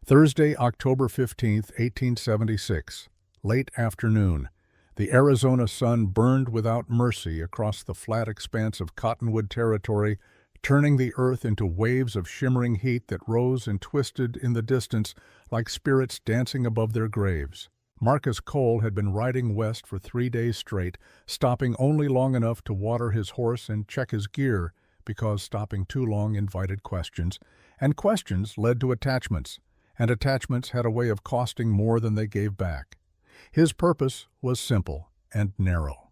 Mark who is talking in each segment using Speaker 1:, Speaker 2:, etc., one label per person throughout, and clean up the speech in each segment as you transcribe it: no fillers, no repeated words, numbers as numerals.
Speaker 1: Thursday, October 15th, 1876. Late afternoon. The Arizona sun burned without mercy across the flat expanse of cottonwood territory, turning the earth into waves of shimmering heat that rose and twisted in the distance like spirits dancing above their graves. Marcus Cole had been riding west for 3 days straight, stopping only long enough to water his horse and check his gear, because stopping too long invited questions, and questions led to attachments, and attachments had a way of costing more than they gave back. His purpose was simple and narrow.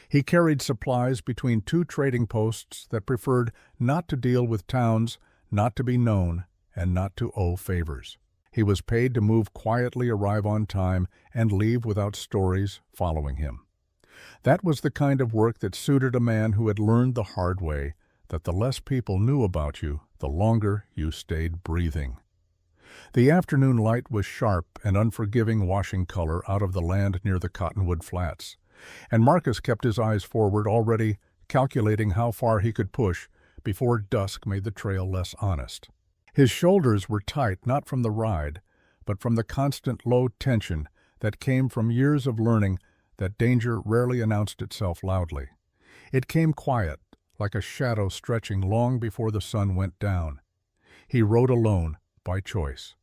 Speaker 1: He carried supplies between 2 trading posts that preferred not to deal with towns, not to be known, and not to owe favors. He was paid to move quietly, arrive on time, and leave without stories following him. That was the kind of work that suited a man who had learned the hard way that the less people knew about you, the longer you stayed breathing. The afternoon light was sharp and unforgiving, washing color out of the land near the cottonwood flats, and Marcus kept his eyes forward, already calculating how far he could push before dusk made the trail less honest. His shoulders were tight, not from the ride, but from the constant low tension that came from years of learning that danger rarely announced itself loudly. It came quiet, like a shadow stretching long before the sun went down. He rode alone, by choice.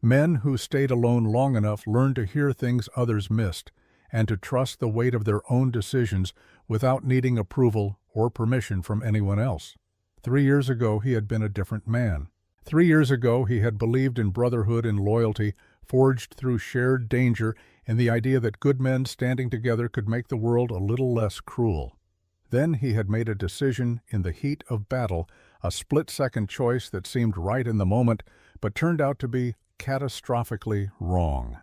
Speaker 1: Men who stayed alone long enough learned to hear things others missed, and to trust the weight of their own decisions without needing approval or permission from anyone else. 3 years ago he had been a different man. 3 years ago he had believed in brotherhood and loyalty, forged through shared danger in the idea that good men standing together could make the world a little less cruel. Then he had made a decision in the heat of battle, a split-second choice that seemed right in the moment, but turned out to be catastrophically wrong.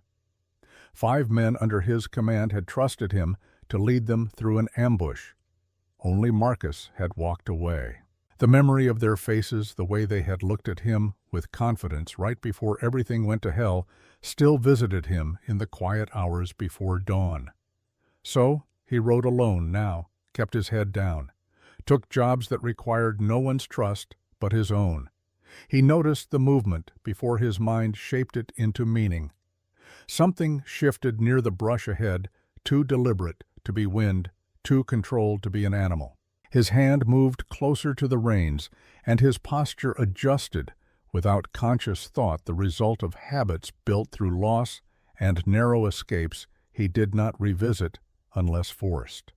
Speaker 1: 5 men under his command had trusted him to lead them through an ambush. Only Marcus had walked away. The memory of their faces, the way they had looked at him with confidence right before everything went to hell, still visited him in the quiet hours before dawn. So he rode alone now, kept his head down, took jobs that required no one's trust but his own. He noticed the movement before his mind shaped it into meaning. Something shifted near the brush ahead, too deliberate to be wind, too controlled to be an animal. His hand moved closer to the reins, and his posture adjusted without conscious thought, the result of habits built through loss and narrow escapes he did not revisit unless forced.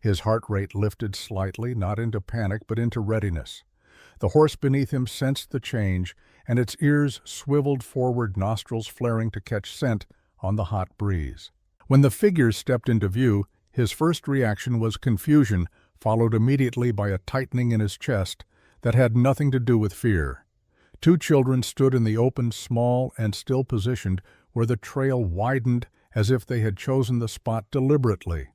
Speaker 1: His heart rate lifted slightly, not into panic but into readiness. The horse beneath him sensed the change, and its ears swiveled forward, nostrils flaring to catch scent on the hot breeze. When the figures stepped into view, his first reaction was confusion, followed immediately by a tightening in his chest that had nothing to do with fear. 2 children stood in the open, small and still positioned, where the trail widened as if they had chosen the spot deliberately.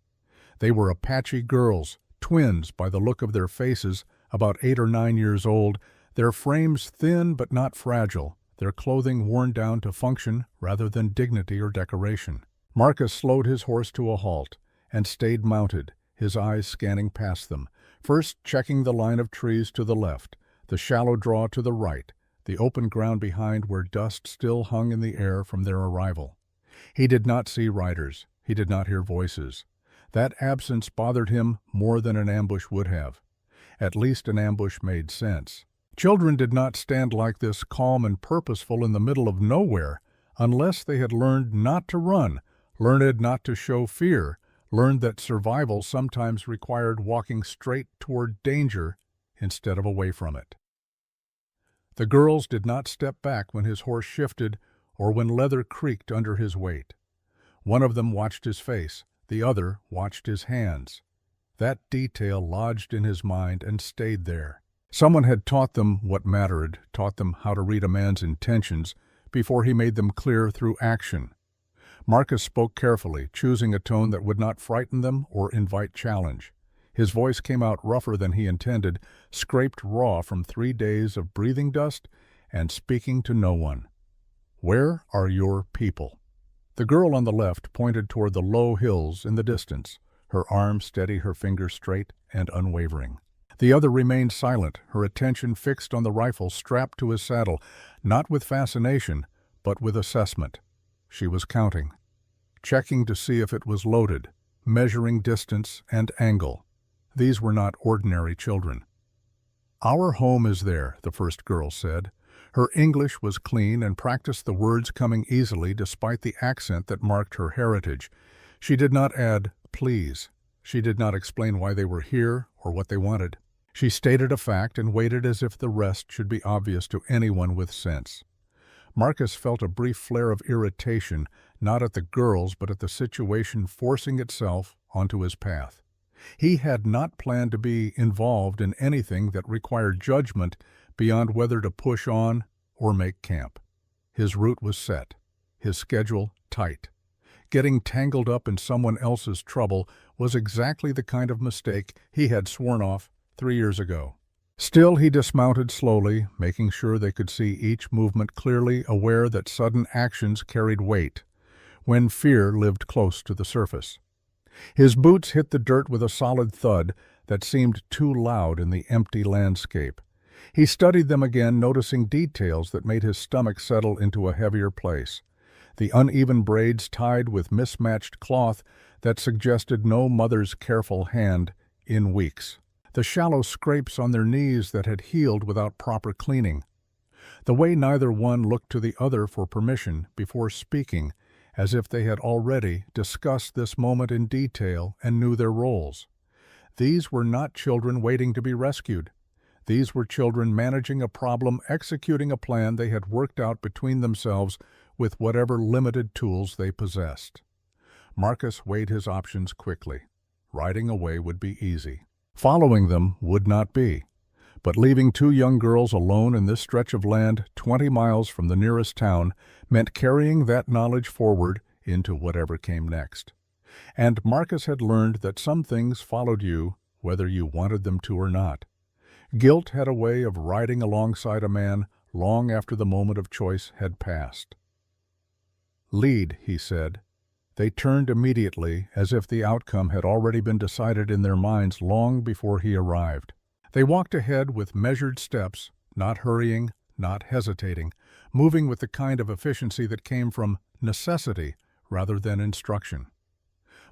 Speaker 1: They were Apache girls, twins by the look of their faces, about 8 or 9 years old, their frames thin but not fragile, their clothing worn down to function rather than dignity or decoration. Marcus slowed his horse to a halt and stayed mounted, his eyes scanning past them, first checking the line of trees to the left, the shallow draw to the right, the open ground behind where dust still hung in the air from their arrival. He did not see riders. He did not hear voices. That absence bothered him more than an ambush would have. At least an ambush made sense. Children did not stand like this, calm and purposeful in the middle of nowhere, unless they had learned not to run, learned not to show fear, learned that survival sometimes required walking straight toward danger instead of away from it. The girls did not step back when his horse shifted or when leather creaked under his weight. One of them watched his face, the other watched his hands. That detail lodged in his mind and stayed there. Someone had taught them what mattered, taught them how to read a man's intentions before he made them clear through action. Marcus spoke carefully, choosing a tone that would not frighten them or invite challenge. His voice came out rougher than he intended, scraped raw from 3 days of breathing dust and speaking to no one. "Where are your people?" The girl on the left pointed toward the low hills in the distance, her arm steady, her fingers straight and unwavering. The other remained silent, her attention fixed on the rifle strapped to his saddle, not with fascination, but with assessment. She was counting, checking to see if it was loaded, measuring distance and angle. These were not ordinary children. "Our home is there," the first girl said. Her English was clean and practiced the words coming easily despite the accent that marked her heritage. She did not add, "please." She did not explain why they were here or what they wanted. She stated a fact and waited as if the rest should be obvious to anyone with sense. Marcus felt a brief flare of irritation, not at the girls but at the situation forcing itself onto his path. He had not planned to be involved in anything that required judgment beyond whether to push on or make camp. His route was set, his schedule tight. Getting tangled up in someone else's trouble was exactly the kind of mistake he had sworn off 3 years ago. Still, he dismounted slowly, making sure they could see each movement clearly, aware that sudden actions carried weight when fear lived close to the surface. His boots hit the dirt with a solid thud that seemed too loud in the empty landscape. He studied them again, noticing details that made his stomach settle into a heavier place. The uneven braids tied with mismatched cloth that suggested no mother's careful hand in weeks. The shallow scrapes on their knees that had healed without proper cleaning. The way neither one looked to the other for permission before speaking, as if they had already discussed this moment in detail and knew their roles. These were not children waiting to be rescued. These were children managing a problem, executing a plan they had worked out between themselves with whatever limited tools they possessed. Marcus weighed his options quickly. Riding away would be easy. Following them would not be. But leaving 2 young girls alone in this stretch of land 20 miles from the nearest town meant carrying that knowledge forward into whatever came next. And Marcus had learned that some things followed you whether you wanted them to or not. Guilt had a way of riding alongside a man long after the moment of choice had passed. "Lead," he said. They turned immediately, as if the outcome had already been decided in their minds long before he arrived. They walked ahead with measured steps, not hurrying, not hesitating, moving with the kind of efficiency that came from necessity rather than instruction.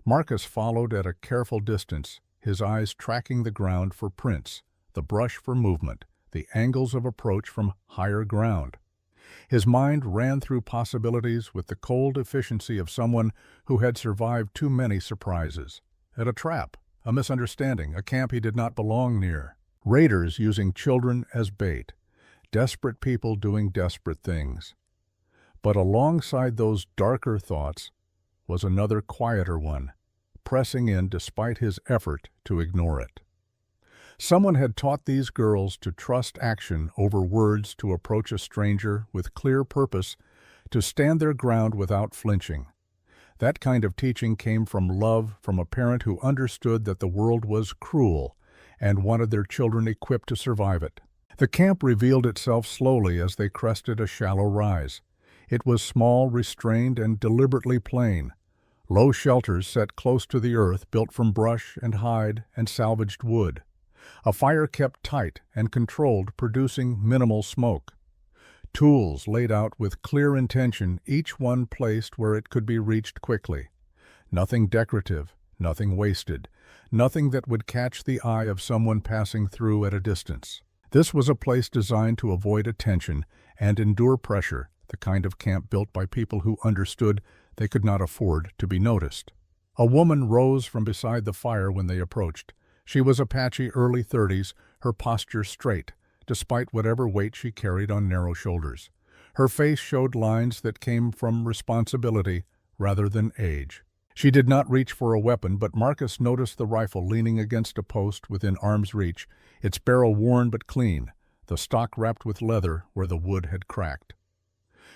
Speaker 1: Marcus followed at a careful distance, his eyes tracking the ground for prints, the brush for movement, the angles of approach from higher ground. His mind ran through possibilities with the cold efficiency of someone who had survived too many surprises. At a trap, a misunderstanding, a camp he did not belong near. Raiders using children as bait. Desperate people doing desperate things. But alongside those darker thoughts was another quieter one, pressing in despite his effort to ignore it. Someone had taught these girls to trust action over words, to approach a stranger with clear purpose, to stand their ground without flinching. That kind of teaching came from love, from a parent who understood that the world was cruel and wanted their children equipped to survive it. The camp revealed itself slowly as they crested a shallow rise. It was small, restrained, and deliberately plain. Low shelters set close to the earth, built from brush and hide and salvaged wood. A fire kept tight and controlled, producing minimal smoke. Tools laid out with clear intention, each one placed where it could be reached quickly. Nothing decorative, nothing wasted, nothing that would catch the eye of someone passing through at a distance. This was a place designed to avoid attention and endure pressure, the kind of camp built by people who understood they could not afford to be noticed. A woman rose from beside the fire when they approached. She was Apache, early 30s, her posture straight, despite whatever weight she carried on narrow shoulders. Her face showed lines that came from responsibility rather than age. She did not reach for a weapon, but Marcus noticed the rifle leaning against a post within arm's reach, its barrel worn but clean, the stock wrapped with leather where the wood had cracked.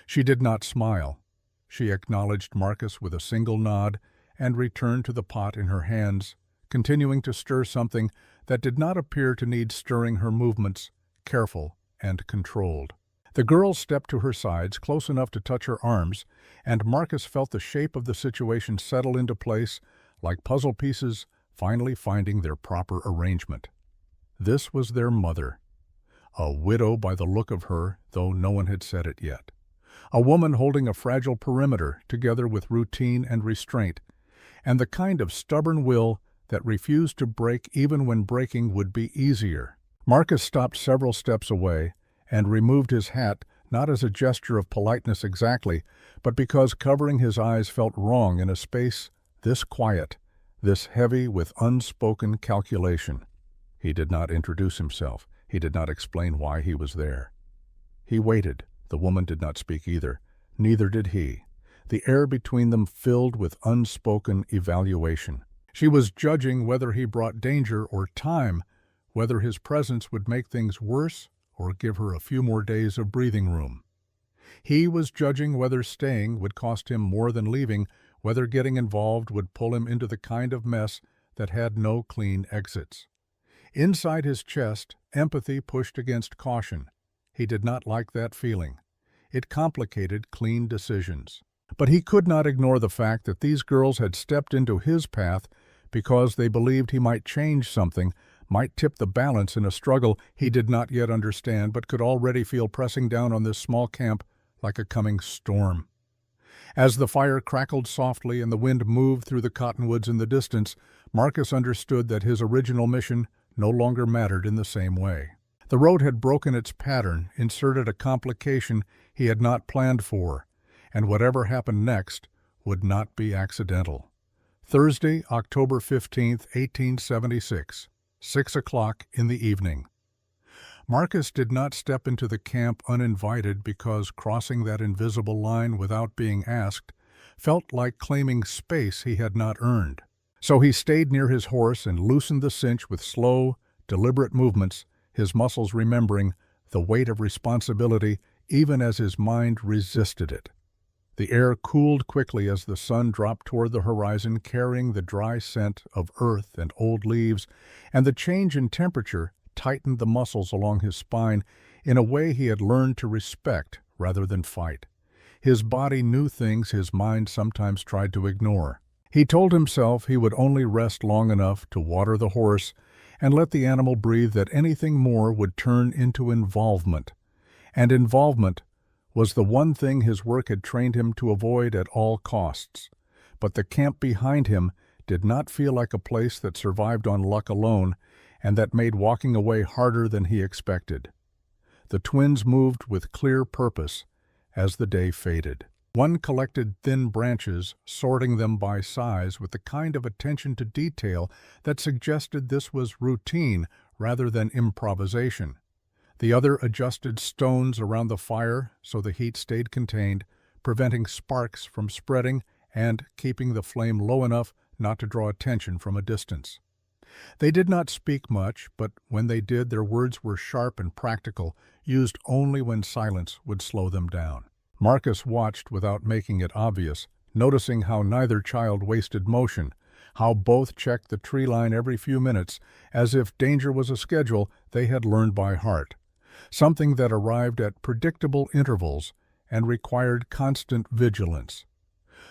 Speaker 1: She did not smile. She acknowledged Marcus with a single nod and returned to the pot in her hands, continuing to stir something that did not appear to need stirring, her movements careful and controlled. The girl stepped to her sides, close enough to touch her arms, and Marcus felt the shape of the situation settle into place like puzzle pieces finally finding their proper arrangement. This was their mother, a widow by the look of her, though no one had said it yet. A woman holding a fragile perimeter together with routine and restraint, and the kind of stubborn will that refused to break even when breaking would be easier. Marcus stopped several steps away and removed his hat, not as a gesture of politeness exactly, but because covering his eyes felt wrong in a space this quiet, this heavy with unspoken calculation. He did not introduce himself. He did not explain why he was there. He waited. The woman did not speak either. Neither did he. The air between them filled with unspoken evaluation. She was judging whether he brought danger or time, whether his presence would make things worse or give her a few more days of breathing room. He was judging whether staying would cost him more than leaving, whether getting involved would pull him into the kind of mess that had no clean exits. Inside his chest, empathy pushed against caution. He did not like that feeling. It complicated clean decisions. But he could not ignore the fact that these girls had stepped into his path because they believed he might change something, might tip the balance in a struggle he did not yet understand but could already feel pressing down on this small camp like a coming storm. As the fire crackled softly and the wind moved through the cottonwoods in the distance, Marcus understood that his original mission no longer mattered in the same way. The road had broken its pattern, inserted a complication he had not planned for, and whatever happened next would not be accidental. Thursday, October 15th, 1876, 6 o'clock in the evening. Marcus did not step into the camp uninvited because crossing that invisible line without being asked felt like claiming space he had not earned. So he stayed near his horse and loosened the cinch with slow, deliberate movements, his muscles remembering the weight of responsibility even as his mind resisted it. The air cooled quickly as the sun dropped toward the horizon, carrying the dry scent of earth and old leaves, and the change in temperature tightened the muscles along his spine in a way he had learned to respect rather than fight. His body knew things his mind sometimes tried to ignore. He told himself he would only rest long enough to water the horse and let the animal breathe, that anything more would turn into involvement. And involvement was the one thing his work had trained him to avoid at all costs. But the camp behind him did not feel like a place that survived on luck alone, and that made walking away harder than he expected. The twins moved with clear purpose as the day faded. One collected thin branches, sorting them by size with the kind of attention to detail that suggested this was routine rather than improvisation. The other adjusted stones around the fire so the heat stayed contained, preventing sparks from spreading and keeping the flame low enough not to draw attention from a distance. They did not speak much, but when they did, their words were sharp and practical, used only when silence would slow them down. Marcus watched without making it obvious, noticing how neither child wasted motion, how both checked the tree line every few minutes, as if danger was a schedule they had learned by heart, something that arrived at predictable intervals and required constant vigilance.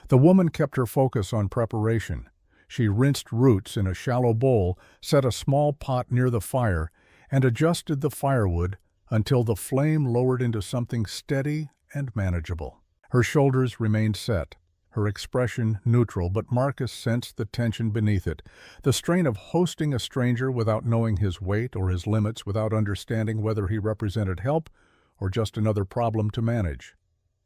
Speaker 1: The woman kept her focus on preparation. She rinsed roots in a shallow bowl, set a small pot near the fire, and adjusted the firewood until the flame lowered into something steady and manageable. Her shoulders remained set, her expression neutral, but Marcus sensed the tension beneath it, the strain of hosting a stranger without knowing his weight or his limits, without understanding whether he represented help or just another problem to manage.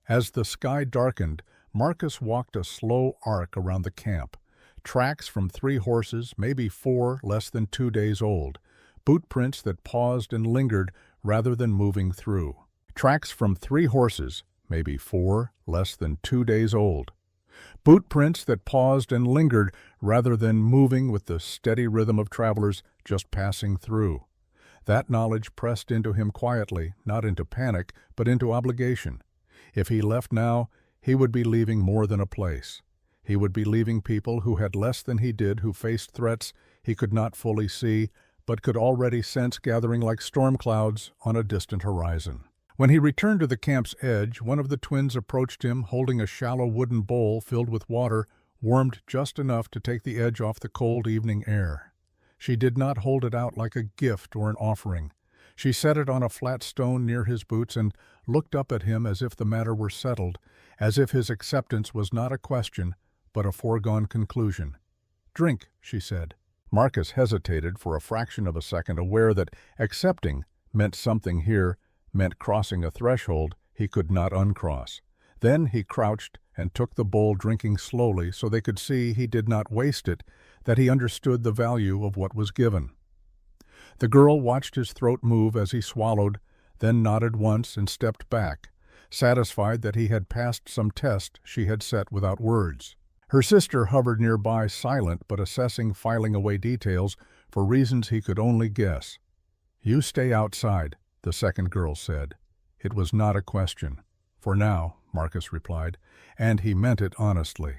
Speaker 1: As the sky darkened, Marcus walked a slow arc around the camp. Tracks from 3 horses, maybe 4 less than 2 days old, boot prints that paused and lingered rather than moving through. Tracks from 3 horses, maybe 4 less than 2 days old. Boot prints that paused and lingered rather than moving with the steady rhythm of travelers just passing through. That knowledge pressed into him quietly, not into panic, but into obligation. If he left now, he would be leaving more than a place. He would be leaving people who had less than he did, who faced threats he could not fully see, but could already sense gathering like storm clouds on a distant horizon. When he returned to the camp's edge, one of the twins approached him holding a shallow wooden bowl filled with water, warmed just enough to take the edge off the cold evening air. She did not hold it out like a gift or an offering. She set it on a flat stone near his boots and looked up at him as if the matter were settled, as if his acceptance was not a question, but a foregone conclusion. "Drink," she said. Marcus hesitated for a fraction of a second, aware that accepting meant something here, meant crossing a threshold he could not uncross. Then he crouched and took the bowl, drinking slowly so they could see he did not waste it, that he understood the value of what was given. The girl watched his throat move as he swallowed, then nodded once and stepped back, satisfied that he had passed some test she had set without words. Her sister hovered nearby, silent but assessing, filing away details for reasons he could only guess. "You stay outside," the second girl said. It was not a question. "For now," Marcus replied, and he meant it honestly.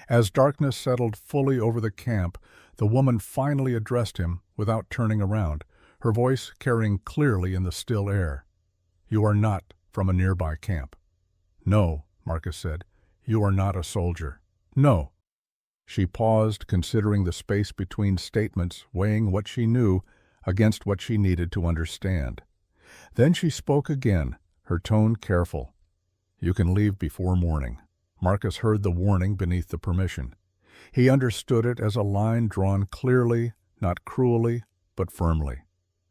Speaker 1: As darkness settled fully over the camp, the woman finally addressed him without turning around, her voice carrying clearly in the still air. "You are not from a nearby camp." "No," Marcus said. "You are not a soldier." "No." She paused, considering the space between statements, weighing what she knew against what she needed to understand. Then she spoke again, her tone careful. "You can leave before morning." Marcus heard the warning beneath the permission. He understood it as a line drawn clearly, not cruelly, but firmly.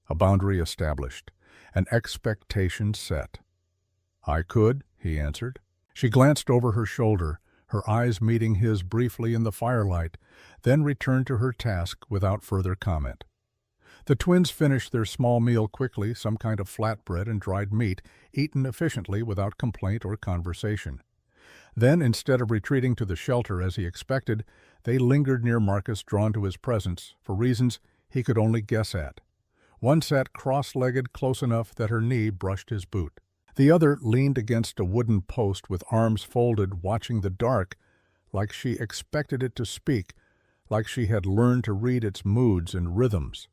Speaker 1: A boundary established, an expectation set. "I could," he answered. She glanced over her shoulder, her eyes meeting his briefly in the firelight, then returned to her task without further comment. The twins finished their small meal quickly, some kind of flatbread and dried meat, eaten efficiently without complaint or conversation. Then, instead of retreating to the shelter as he expected, they lingered near Marcus, drawn to his presence for reasons he could only guess at. One sat cross-legged close enough that her knee brushed his boot. The other leaned against a wooden post with arms folded, watching the dark, like she expected it to speak, like she had learned to read its moods and rhythms.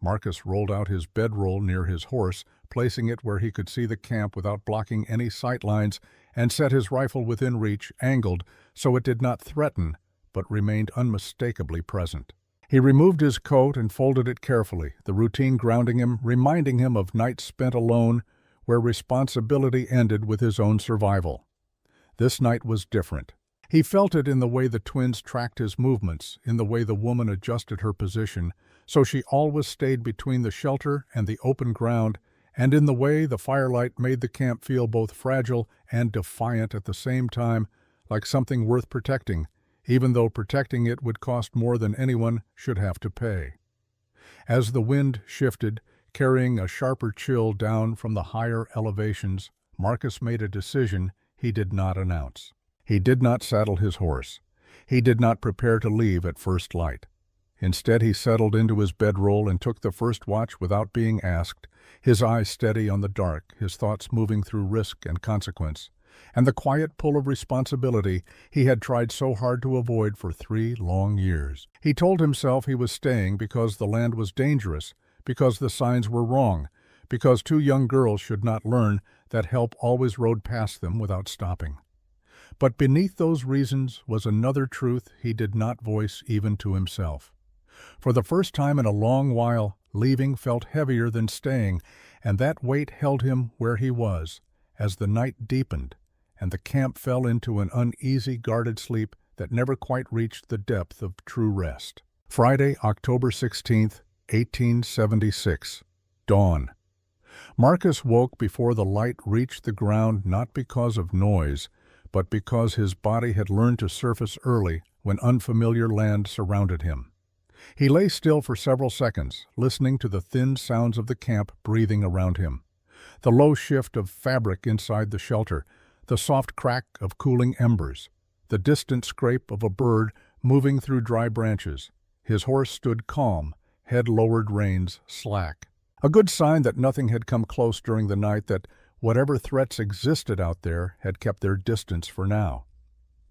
Speaker 1: Marcus rolled out his bedroll near his horse, placing it where he could see the camp without blocking any sight lines, and set his rifle within reach, angled so it did not threaten, but remained unmistakably present. He removed his coat and folded it carefully, the routine grounding him, reminding him of nights spent alone, where responsibility ended with his own survival. This night was different. He felt it in the way the twins tracked his movements, in the way the woman adjusted her position, so she always stayed between the shelter and the open ground, and in the way the firelight made the camp feel both fragile and defiant at the same time, like something worth protecting, even though protecting it would cost more than anyone should have to pay. As the wind shifted, carrying a sharper chill down from the higher elevations, Marcus made a decision he did not announce. He did not saddle his horse. He did not prepare to leave at first light. Instead, he settled into his bedroll and took the first watch without being asked, his eyes steady on the dark, his thoughts moving through risk and consequence, and the quiet pull of responsibility he had tried so hard to avoid for 3 long years. He told himself he was staying because the land was dangerous, because the signs were wrong, because 2 young girls should not learn that help always rode past them without stopping. But beneath those reasons was another truth he did not voice even to himself. For the first time in a long while, leaving felt heavier than staying, and that weight held him where he was, as the night deepened, and the camp fell into an uneasy, guarded sleep that never quite reached the depth of true rest. Friday, October 16th, 1876. Dawn. Marcus woke before the light reached the ground, not because of noise, but because his body had learned to surface early when unfamiliar land surrounded him. He lay still for several seconds, listening to the thin sounds of the camp breathing around him. The low shift of fabric inside the shelter, the soft crack of cooling embers, the distant scrape of a bird moving through dry branches. His horse stood calm, head lowered, reins slack. A good sign that nothing had come close during the night, that whatever threats existed out there had kept their distance for now.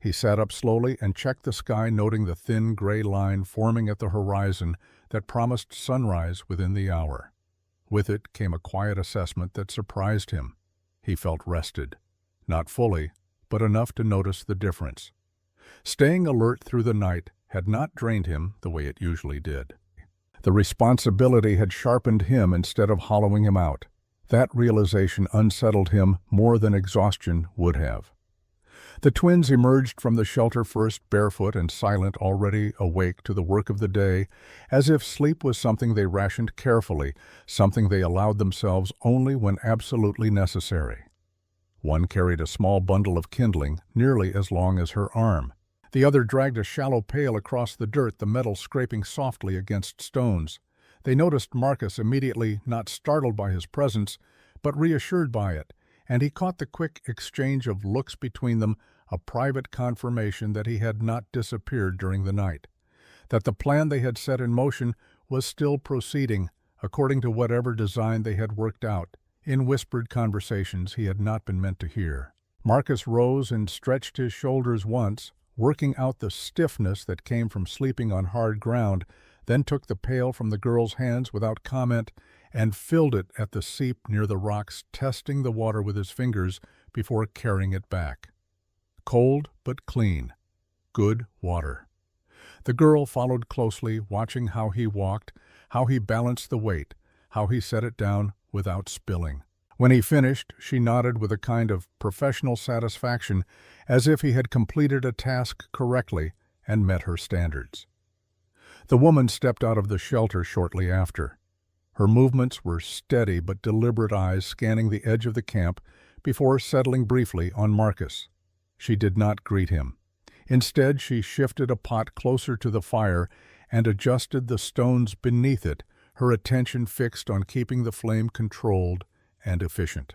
Speaker 1: He sat up slowly and checked the sky, noting the thin gray line forming at the horizon that promised sunrise within the hour. With it came a quiet assessment that surprised him. He felt rested. Not fully, but enough to notice the difference. Staying alert through the night had not drained him the way it usually did. The responsibility had sharpened him instead of hollowing him out. That realization unsettled him more than exhaustion would have. The twins emerged from the shelter first barefoot and silent, already awake to the work of the day, as if sleep was something they rationed carefully, something they allowed themselves only when absolutely necessary. One carried a small bundle of kindling, nearly as long as her arm. The other dragged a shallow pail across the dirt, the metal scraping softly against stones. They noticed Marcus immediately, not startled by his presence, but reassured by it, and he caught the quick exchange of looks between them, a private confirmation that he had not disappeared during the night, that the plan they had set in motion was still proceeding, according to whatever design they had worked out, in whispered conversations he had not been meant to hear. Marcus rose and stretched his shoulders once, working out the stiffness that came from sleeping on hard ground, then took the pail from the girl's hands without comment and filled it at the seep near the rocks, testing the water with his fingers before carrying it back. Cold but clean. Good water. The girl followed closely, watching how he walked, how he balanced the weight, how he set it down without spilling. When he finished, she nodded with a kind of professional satisfaction, as if he had completed a task correctly and met her standards. The woman stepped out of the shelter shortly after. Her movements were steady but deliberate, eyes scanning the edge of the camp before settling briefly on Marcus. She did not greet him. Instead, she shifted a pot closer to the fire and adjusted the stones beneath it, her attention fixed on keeping the flame controlled and efficient.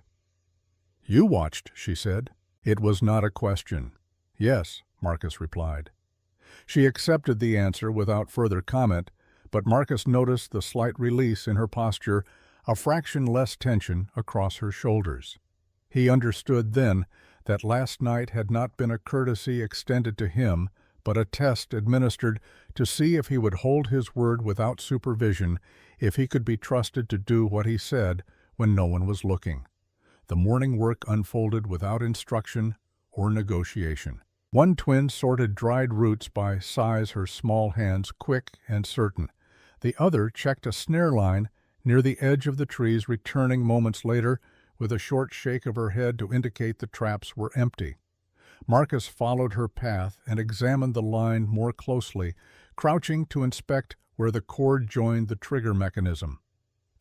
Speaker 1: "You watched," she said. It was not a question. "Yes," Marcus replied. She accepted the answer without further comment, but Marcus noticed the slight release in her posture, a fraction less tension across her shoulders. He understood then that last night had not been a courtesy extended to him, but a test administered to see if he would hold his word without supervision, if he could be trusted to do what he said when no one was looking. The morning work unfolded without instruction or negotiation. One twin sorted dried roots by size, her small hands quick and certain. The other checked a snare line near the edge of the trees, returning moments later with a short shake of her head to indicate the traps were empty. Marcus followed her path and examined the line more closely, crouching to inspect where the cord joined the trigger mechanism.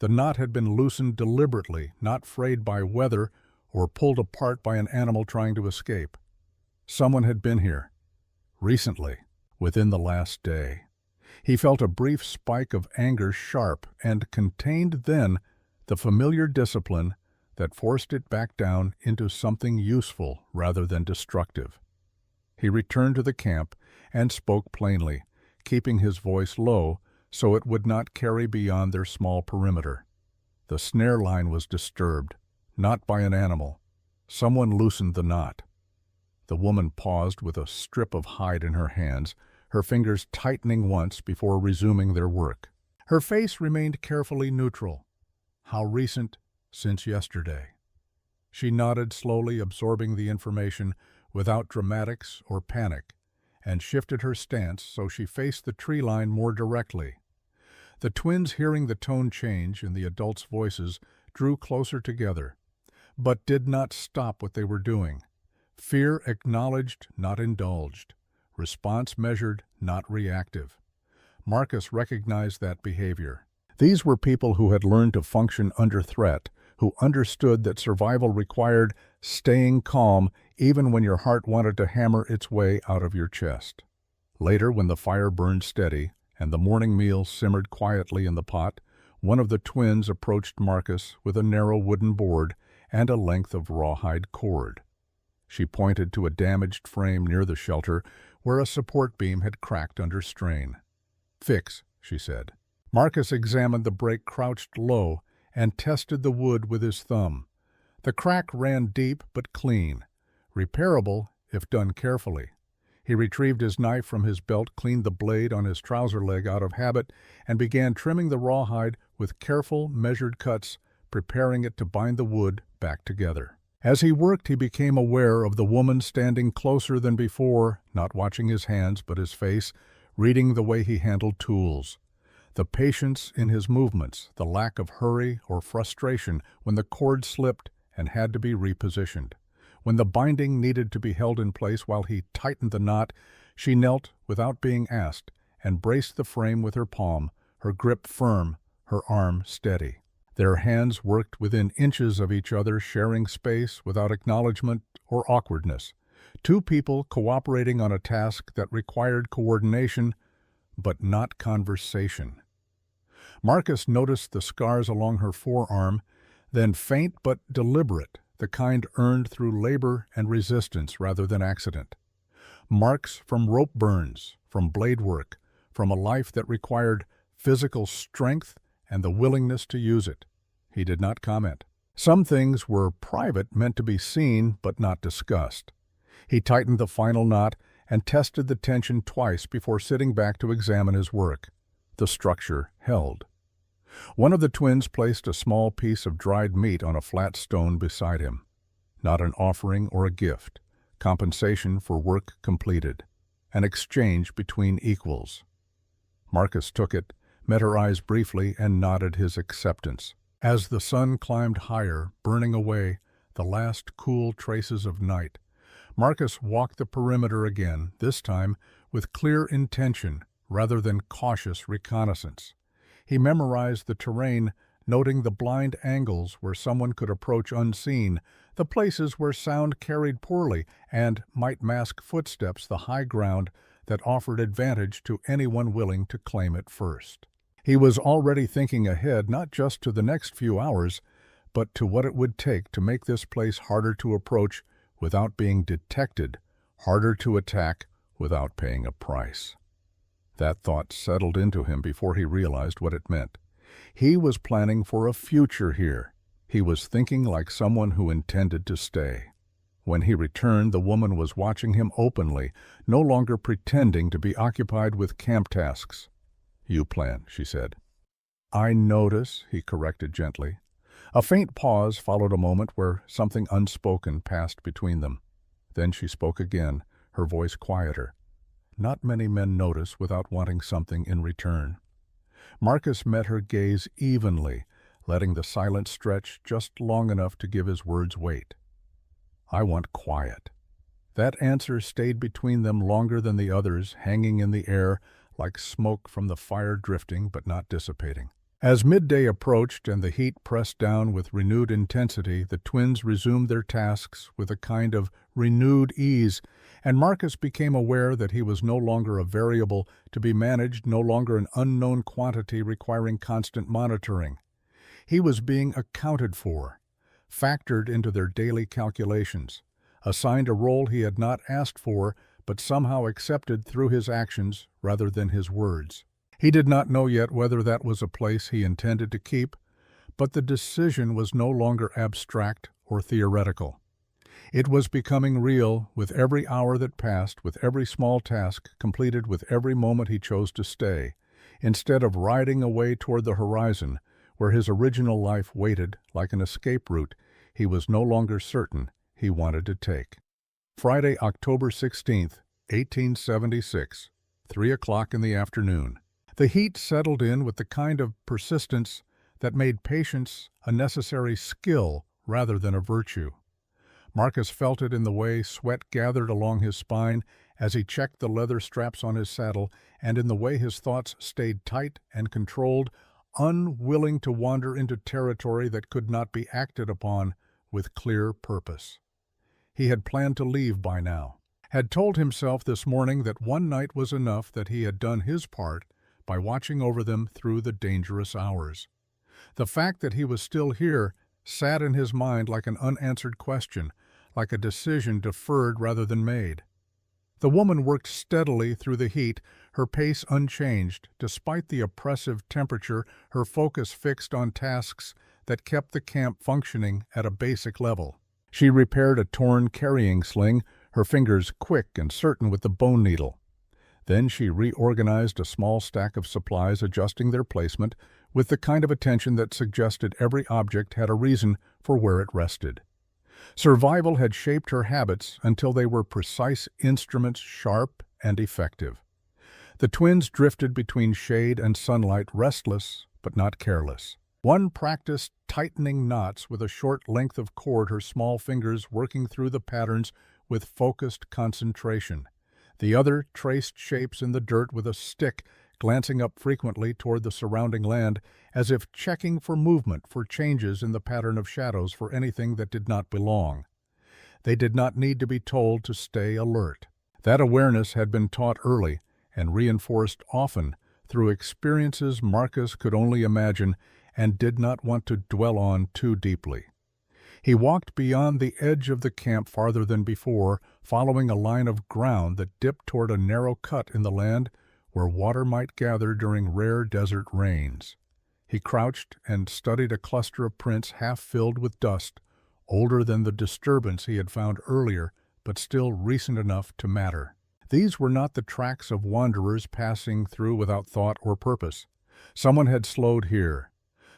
Speaker 1: The knot had been loosened deliberately, not frayed by weather or pulled apart by an animal trying to escape. Someone had been here. Recently, within the last day. He felt a brief spike of anger, sharp and contained, then the familiar discipline that forced it back down into something useful rather than destructive. He returned to the camp and spoke plainly, keeping his voice low so it would not carry beyond their small perimeter. The snare line was disturbed, not by an animal. Someone loosened the knot. The woman paused with a strip of hide in her hands, her fingers tightening once before resuming their work. Her face remained carefully neutral. How recent? Since yesterday. She nodded slowly, absorbing the information without dramatics or panic, and shifted her stance so she faced the tree line more directly. The twins, hearing the tone change in the adults' voices, drew closer together, but did not stop what they were doing. Fear acknowledged, not indulged. Response measured, not reactive. Marcus recognized that behavior. These were people who had learned to function under threat, who understood that survival required staying calm even when your heart wanted to hammer its way out of your chest. Later, when the fire burned steady and the morning meal simmered quietly in the pot, one of the twins approached Marcus with a narrow wooden board and a length of rawhide cord. She pointed to a damaged frame near the shelter where a support beam had cracked under strain. "Fix," she said. Marcus examined the break, crouched low, and tested the wood with his thumb. The crack ran deep but clean, repairable if done carefully. He retrieved his knife from his belt, cleaned the blade on his trouser leg out of habit, and began trimming the rawhide with careful, measured cuts, preparing it to bind the wood back together. As he worked, he became aware of the woman standing closer than before, not watching his hands but his face, reading the way he handled tools. The patience in his movements, the lack of hurry or frustration when the cord slipped and had to be repositioned. When the binding needed to be held in place while he tightened the knot, she knelt without being asked and braced the frame with her palm, her grip firm, her arm steady. Their hands worked within inches of each other, sharing space without acknowledgement or awkwardness. Two people cooperating on a task that required coordination, but not conversation. Marcus noticed the scars along her forearm, then faint but deliberate, the kind earned through labor and resistance rather than accident. Marks from rope burns, from blade work, from a life that required physical strength and the willingness to use it. He did not comment. Some things were private, meant to be seen but not discussed. He tightened the final knot and tested the tension twice before sitting back to examine his work. The structure held. One of the twins placed a small piece of dried meat on a flat stone beside him. Not an offering or a gift. Compensation for work completed. An exchange between equals. Marcus took it, met her eyes briefly, and nodded his acceptance. As the sun climbed higher, burning away the last cool traces of night, Marcus walked the perimeter again, this time with clear intention rather than cautious reconnaissance. He memorized the terrain, noting the blind angles where someone could approach unseen, the places where sound carried poorly and might mask footsteps, the high ground that offered advantage to anyone willing to claim it first. He was already thinking ahead, not just to the next few hours, but to what it would take to make this place harder to approach without being detected, harder to attack without paying a price. That thought settled into him before he realized what it meant. He was planning for a future here. He was thinking like someone who intended to stay. When he returned, the woman was watching him openly, no longer pretending to be occupied with camp tasks. "You plan," she said. "I notice," he corrected gently. A faint pause followed a moment where something unspoken passed between them. Then she spoke again, her voice quieter. Not many men notice without wanting something in return. Marcus met her gaze evenly, letting the silence stretch just long enough to give his words weight. "I want quiet." That answer stayed between them longer than the others, hanging in the air like smoke from the fire, drifting but not dissipating. As midday approached and the heat pressed down with renewed intensity, the twins resumed their tasks with a kind of renewed ease, and Marcus became aware that he was no longer a variable to be managed, no longer an unknown quantity requiring constant monitoring. He was being accounted for, factored into their daily calculations, assigned a role he had not asked for but somehow accepted through his actions rather than his words. He did not know yet whether that was a place he intended to keep, but the decision was no longer abstract or theoretical. It was becoming real with every hour that passed, with every small task completed, with every moment he chose to stay, instead of riding away toward the horizon, where his original life waited like an escape route he was no longer certain he wanted to take. Friday, October 16th, 1876, 3 o'clock in the afternoon. The heat settled in with the kind of persistence that made patience a necessary skill rather than a virtue. Marcus felt it in the way sweat gathered along his spine as he checked the leather straps on his saddle, and in the way his thoughts stayed tight and controlled, unwilling to wander into territory that could not be acted upon with clear purpose. He had planned to leave by now, had told himself this morning that one night was enough, that he had done his part by watching over them through the dangerous hours. The fact that he was still here sat in his mind like an unanswered question, like a decision deferred rather than made. The woman worked steadily through the heat, her pace unchanged, despite the oppressive temperature, her focus fixed on tasks that kept the camp functioning at a basic level. She repaired a torn carrying sling, her fingers quick and certain with the bone needle. Then she reorganized a small stack of supplies, adjusting their placement with the kind of attention that suggested every object had a reason for where it rested. Survival had shaped her habits until they were precise instruments, sharp and effective. The twins drifted between shade and sunlight, restless but not careless. One practiced tightening knots with a short length of cord, her small fingers working through the patterns with focused concentration. The other traced shapes in the dirt with a stick, glancing up frequently toward the surrounding land, as if checking for movement, for changes in the pattern of shadows, for anything that did not belong. They did not need to be told to stay alert. That awareness had been taught early and reinforced often through experiences Marcus could only imagine and did not want to dwell on too deeply. He walked beyond the edge of the camp farther than before, following a line of ground that dipped toward a narrow cut in the land where water might gather during rare desert rains. He crouched and studied a cluster of prints half filled with dust, older than the disturbance he had found earlier, but still recent enough to matter. These were not the tracks of wanderers passing through without thought or purpose. Someone had slowed here.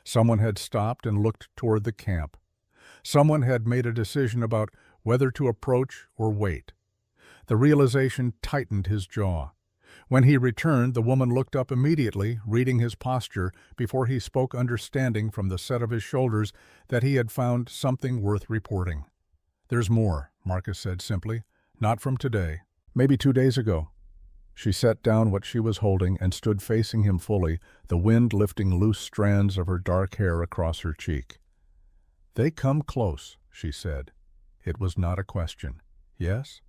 Speaker 1: Someone had stopped and looked toward the camp. Someone had made a decision about whether to approach or wait. The realization tightened his jaw. When he returned, the woman looked up immediately, reading his posture, before he spoke, understanding from the set of his shoulders that he had found something worth reporting. "There's more," Marcus said simply. "Not from today. Maybe 2 days ago." She set down what she was holding and stood facing him fully, the wind lifting loose strands of her dark hair across her cheek. "They come close," she said. It was not a question. "Yes?"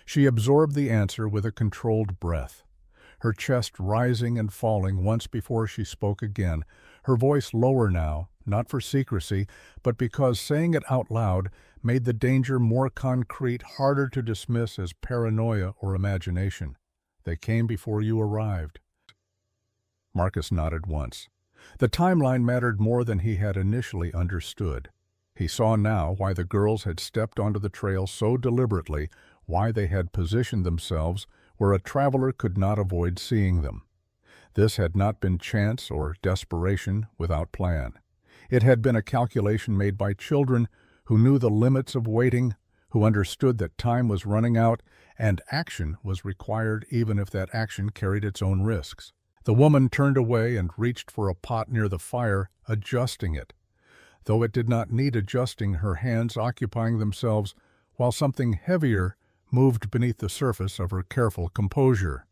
Speaker 1: She absorbed the answer with a controlled breath, her chest rising and falling once before she spoke again, her voice lower now, not for secrecy, but because saying it out loud made the danger more concrete, harder to dismiss as paranoia or imagination. "They came before you arrived." Marcus nodded once. The timeline mattered more than he had initially understood. He saw now why the girls had stepped onto the trail so deliberately, why they had positioned themselves where a traveler could not avoid seeing them. This had not been chance or desperation without plan. It had been a calculation made by children who knew the limits of waiting, who understood that time was running out and action was required even if that action carried its own risks. The woman turned away and reached for a pot near the fire, adjusting it. Though it did not need adjusting, her hands occupying themselves while something heavier moved beneath the surface of her careful composure.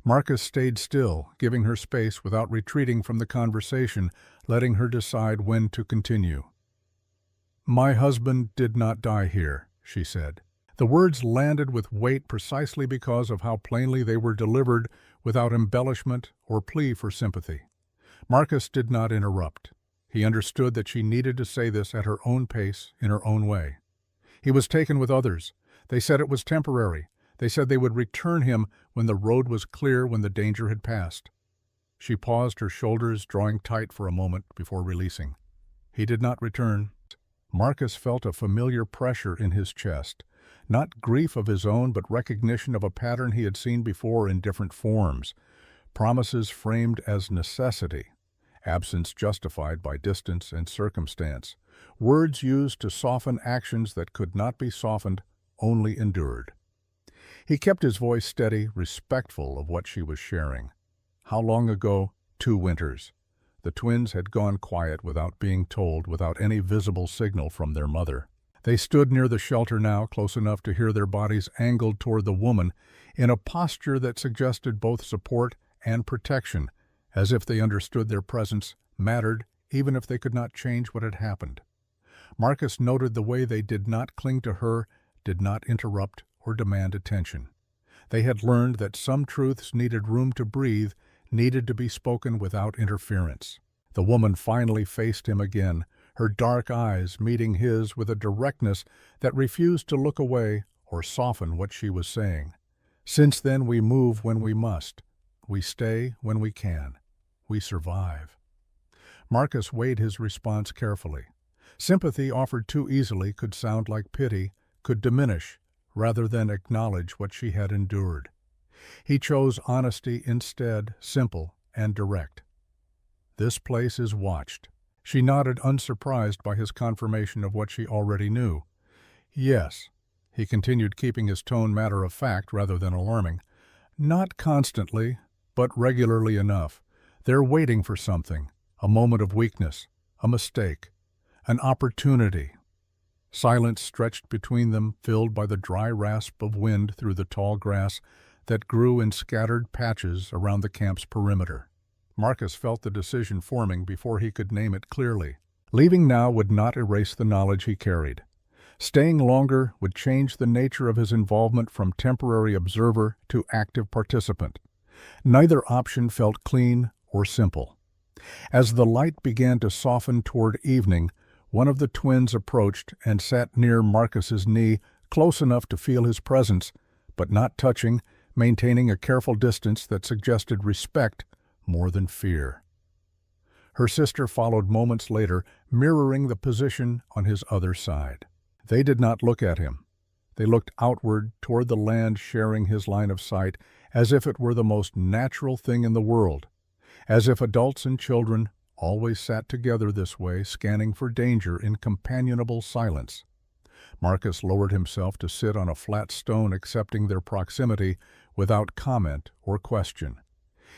Speaker 1: Marcus stayed still, giving her space without retreating from the conversation, letting her decide when to continue. "My husband did not die here," she said. The words landed with weight precisely because of how plainly they were delivered, without embellishment or plea for sympathy. Marcus did not interrupt. He understood that she needed to say this at her own pace, in her own way. He was taken with others. They said it was temporary. They said they would return him when the road was clear, when the danger had passed. She paused, her shoulders drawing tight for a moment before releasing. He did not return. Marcus felt a familiar pressure in his chest. Not grief of his own, but recognition of a pattern he had seen before in different forms. Promises framed as necessity. Absence justified by distance and circumstance. Words used to soften actions that could not be softened, only endured. He kept his voice steady, respectful of what she was sharing. How long ago? 2 winters. The twins had gone quiet without being told, without any visible signal from their mother. They stood near the shelter now, close enough to hear their bodies angled toward the woman, in a posture that suggested both support and protection, as if they understood their presence mattered, even if they could not change what had happened. Marcus noted the way they did not cling to her, did not interrupt or demand attention. They had learned that some truths needed room to breathe, needed to be spoken without interference. The woman finally faced him again, her dark eyes meeting his with a directness that refused to look away or soften what she was saying. "Since then we move when we must. We stay when we can. We survive." Marcus weighed his response carefully. Sympathy offered too easily could sound like pity, could diminish, rather than acknowledge what she had endured. He chose honesty instead, simple and direct. "This place is watched." She nodded, unsurprised by his confirmation of what she already knew. "Yes," he continued, keeping his tone matter of fact rather than alarming. Not constantly, but regularly enough. They're waiting for something, a moment of weakness, a mistake, an opportunity. Silence stretched between them, filled by the dry rasp of wind through the tall grass that grew in scattered patches around the camp's perimeter. Marcus felt the decision forming before he could name it clearly. Leaving now would not erase the knowledge he carried. Staying longer would change the nature of his involvement from temporary observer to active participant. Neither option felt clean or simple. As the light began to soften toward evening, one of the twins approached and sat near Marcus's knee, close enough to feel his presence, but not touching, maintaining a careful distance that suggested respect more than fear. Her sister followed moments later, mirroring the position on his other side. They did not look at him. They looked outward toward the land sharing his line of sight, as if it were the most natural thing in the world, as if adults and children always sat together this way, scanning for danger in companionable silence. Marcus lowered himself to sit on a flat stone, accepting their proximity without comment or question.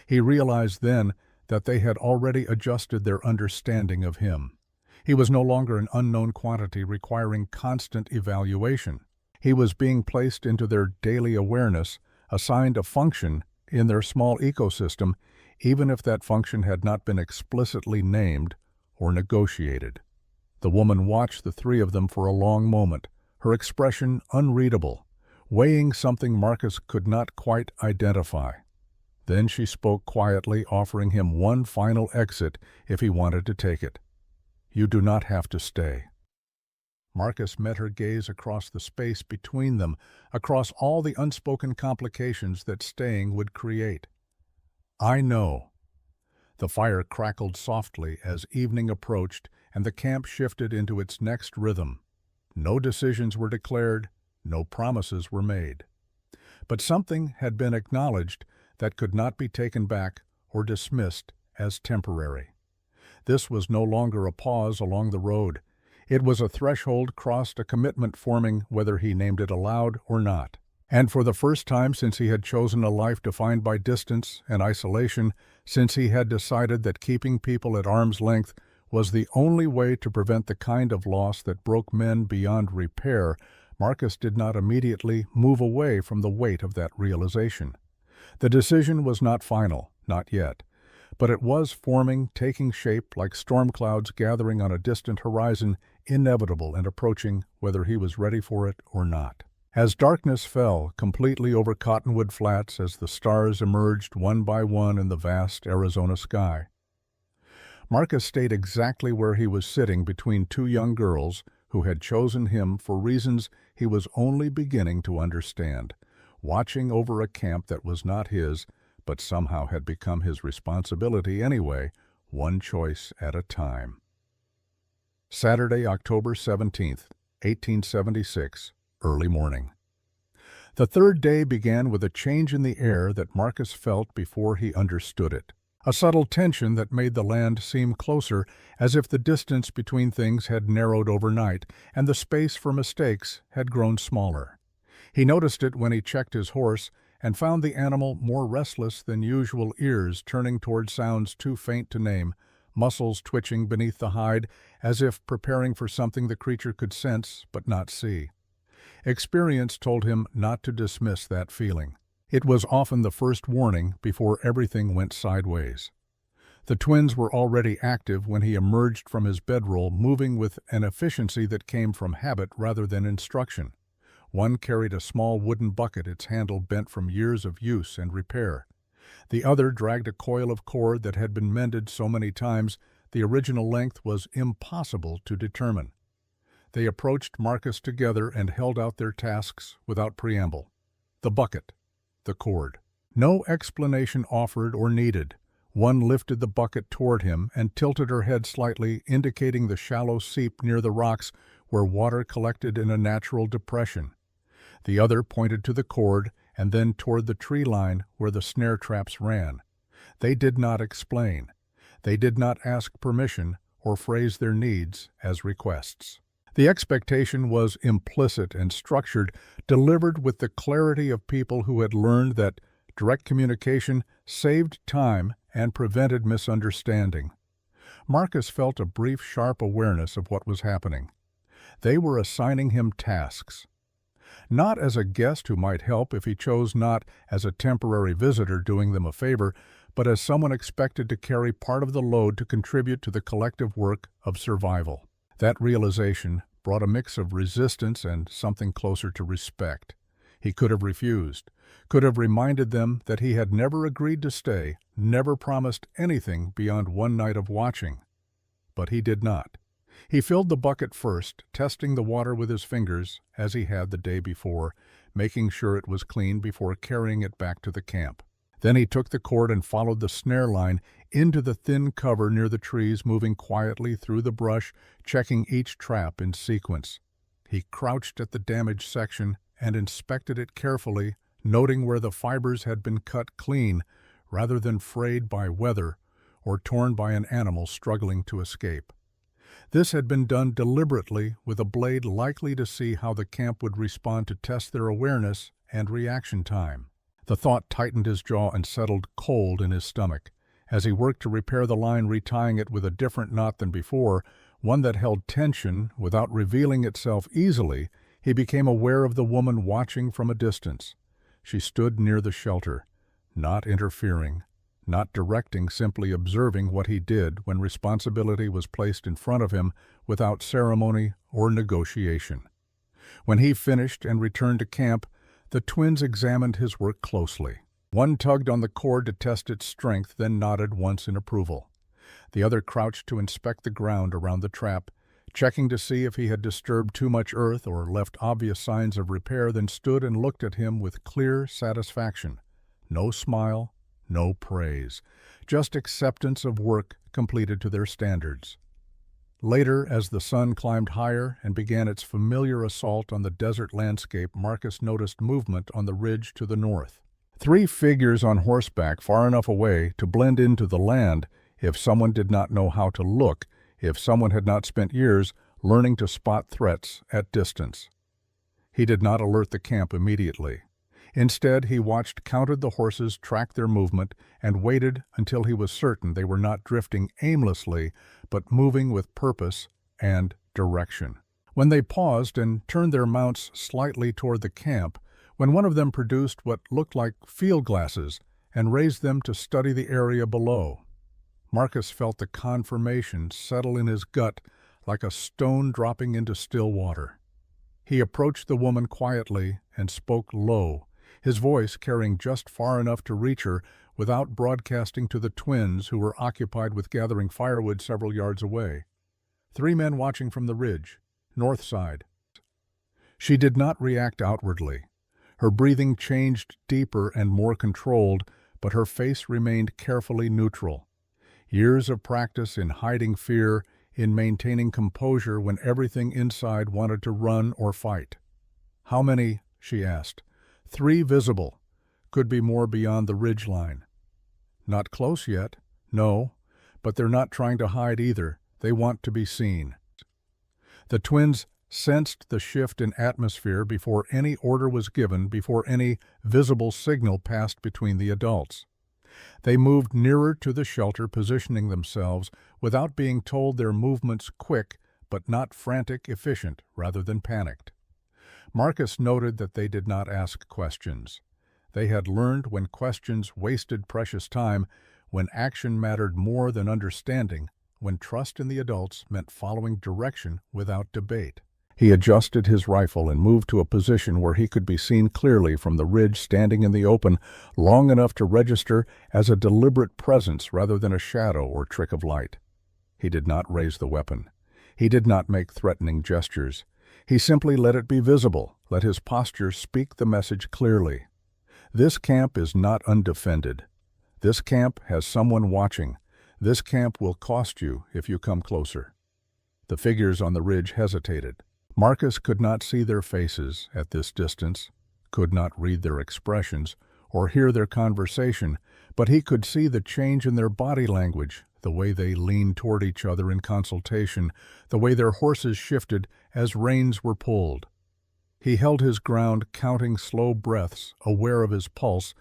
Speaker 1: He realized then that they had already adjusted their understanding of him. He was no longer an unknown quantity requiring constant evaluation. He was being placed into their daily awareness, assigned a function in their small ecosystem, even if that function had not been explicitly named or negotiated. The woman watched the three of them for a long moment, her expression unreadable, weighing something Marcus could not quite identify. Then she spoke quietly, offering him one final exit if he wanted to take it. "You do not have to stay." Marcus met her gaze across the space between them, across all the unspoken complications that staying would create. "I know." The fire crackled softly as evening approached and the camp shifted into its next rhythm. No decisions were declared, no promises were made. But something had been acknowledged that could not be taken back or dismissed as temporary. This was no longer a pause along the road. It was a threshold crossed, a commitment forming whether he named it aloud or not. And for the first time since he had chosen a life defined by distance and isolation, since he had decided that keeping people at arm's length was the only way to prevent the kind of loss that broke men beyond repair, Marcus did not immediately move away from the weight of that realization. The decision was not final, not yet, but it was forming, taking shape like storm clouds gathering on a distant horizon, inevitable and approaching whether he was ready for it or not. As darkness fell completely over Cottonwood Flats as the stars emerged one by one in the vast Arizona sky, Marcus stayed exactly where he was sitting between two young girls who had chosen him for reasons he was only beginning to understand, watching over a camp that was not his, but somehow had become his responsibility anyway, one choice at a time. Saturday, October 17th, 1876, early morning. The third day began with a change in the air that Marcus felt before he understood it. A subtle tension that made the land seem closer, as if the distance between things had narrowed overnight and the space for mistakes had grown smaller. He noticed it when he checked his horse and found the animal more restless than usual, ears turning toward sounds too faint to name, muscles twitching beneath the hide as if preparing for something the creature could sense but not see. Experience told him not to dismiss that feeling. It was often the first warning before everything went sideways. The twins were already active when he emerged from his bedroll, moving with an efficiency that came from habit rather than instruction. One carried a small wooden bucket, its handle bent from years of use and repair. The other dragged a coil of cord that had been mended so many times the original length was impossible to determine. They approached Marcus together and held out their tasks without preamble. The bucket, the cord. No explanation offered or needed. One lifted the bucket toward him and tilted her head slightly, indicating the shallow seep near the rocks where water collected in a natural depression. The other pointed to the cord and then toward the tree line where the snare traps ran. They did not explain. They did not ask permission or phrase their needs as requests. The expectation was implicit and structured, delivered with the clarity of people who had learned that Direct communication saved time and prevented misunderstanding. Marcus felt a brief, sharp awareness of what was happening. They were assigning him tasks. Not as a guest who might help if he chose, not as a temporary visitor doing them a favor, but as someone expected to carry part of the load to contribute to the collective work of survival. That realization brought a mix of resistance and something closer to respect. He could have refused, could have reminded them that he had never agreed to stay, never promised anything beyond one night of watching. But he did not. He filled the bucket first, testing the water with his fingers, as he had the day before, making sure it was clean before carrying it back to the camp. Then he took the cord and followed the snare line into the thin cover near the trees, moving quietly through the brush, checking each trap in sequence. He crouched at the damaged section and inspected it carefully, noting where the fibers had been cut clean rather than frayed by weather or torn by an animal struggling to escape. This had been done deliberately, with a blade likely to see how the camp would respond to test their awareness and reaction time. The thought tightened his jaw and settled cold in his stomach. As he worked to repair the line, retying it with a different knot than before, one that held tension without revealing itself easily, he became aware of the woman watching from a distance. She stood near the shelter, not interfering, not directing, simply observing what he did when responsibility was placed in front of him without ceremony or negotiation. When he finished and returned to camp, the twins examined his work closely. One tugged on the cord to test its strength, then nodded once in approval. The other crouched to inspect the ground around the trap, checking to see if he had disturbed too much earth or left obvious signs of repair, then stood and looked at him with clear satisfaction. No smile, no praise, just acceptance of work completed to their standards. Later, as the sun climbed higher and began its familiar assault on the desert landscape, Marcus noticed movement on the ridge to the north. 3 figures on horseback, far enough away to blend into the land if someone did not know how to look, if someone had not spent years learning to spot threats at distance. He did not alert the camp immediately. Instead, he watched, counted the horses, tracked their movement, and waited until he was certain they were not drifting aimlessly, but moving with purpose and direction. When they paused and turned their mounts slightly toward the camp, when one of them produced what looked like field glasses and raised them to study the area below, Marcus felt the confirmation settle in his gut like a stone dropping into still water. He approached the woman quietly and spoke low, his voice carrying just far enough to reach her without broadcasting to the twins, who were occupied with gathering firewood several yards away. 3 men watching from the ridge, north side. She did not react outwardly. Her breathing changed deeper and more controlled, but her face remained carefully neutral. Years of practice in hiding fear, in maintaining composure when everything inside wanted to run or fight. "How many?" she asked. 3 visible. Could be more beyond the ridge line. "Not close yet." "No, but they're not trying to hide either. They want to be seen." The twins sensed the shift in atmosphere before any order was given, before any visible signal passed between the adults. They moved nearer to the shelter, positioning themselves without being told, their movements quick but not frantic, efficient rather than panicked. Marcus noted that they did not ask questions. They had learned when questions wasted precious time, when action mattered more than understanding, when trust in the adults meant following direction without debate. He adjusted his rifle and moved to a position where he could be seen clearly from the ridge, standing in the open long enough to register as a deliberate presence rather than a shadow or trick of light. He did not raise the weapon. He did not make threatening gestures. He simply let it be visible, let his posture speak the message clearly. This camp is not undefended. This camp has someone watching. This camp will cost you if you come closer. The figures on the ridge hesitated. Marcus could not see their faces at this distance, could not read their expressions or hear their conversation, but he could see the change in their body language, the way they leaned toward each other in consultation, the way their horses shifted as reins were pulled. He held his ground, counting slow breaths, aware of his pulse,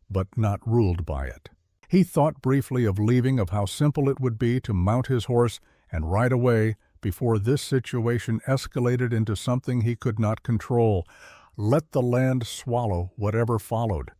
Speaker 1: but not ruled by it. He thought briefly of leaving, of how simple it would be to mount his horse and ride away before this situation escalated into something he could not control. Let the land swallow whatever followed.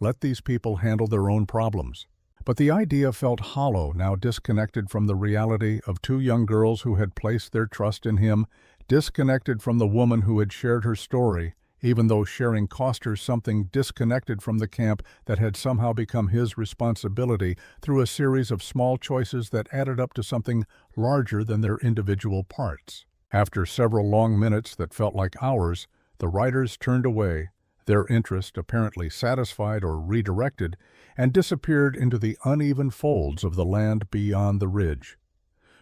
Speaker 1: Let these people handle their own problems. But the idea felt hollow, now disconnected from the reality of two young girls who had placed their trust in him, disconnected from the woman who had shared her story, even though sharing cost her something, disconnected from the camp that had somehow become his responsibility through a series of small choices that added up to something larger than their individual parts. After several long minutes that felt like hours, the riders turned away, their interest apparently satisfied or redirected, and disappeared into the uneven folds of the land beyond the ridge.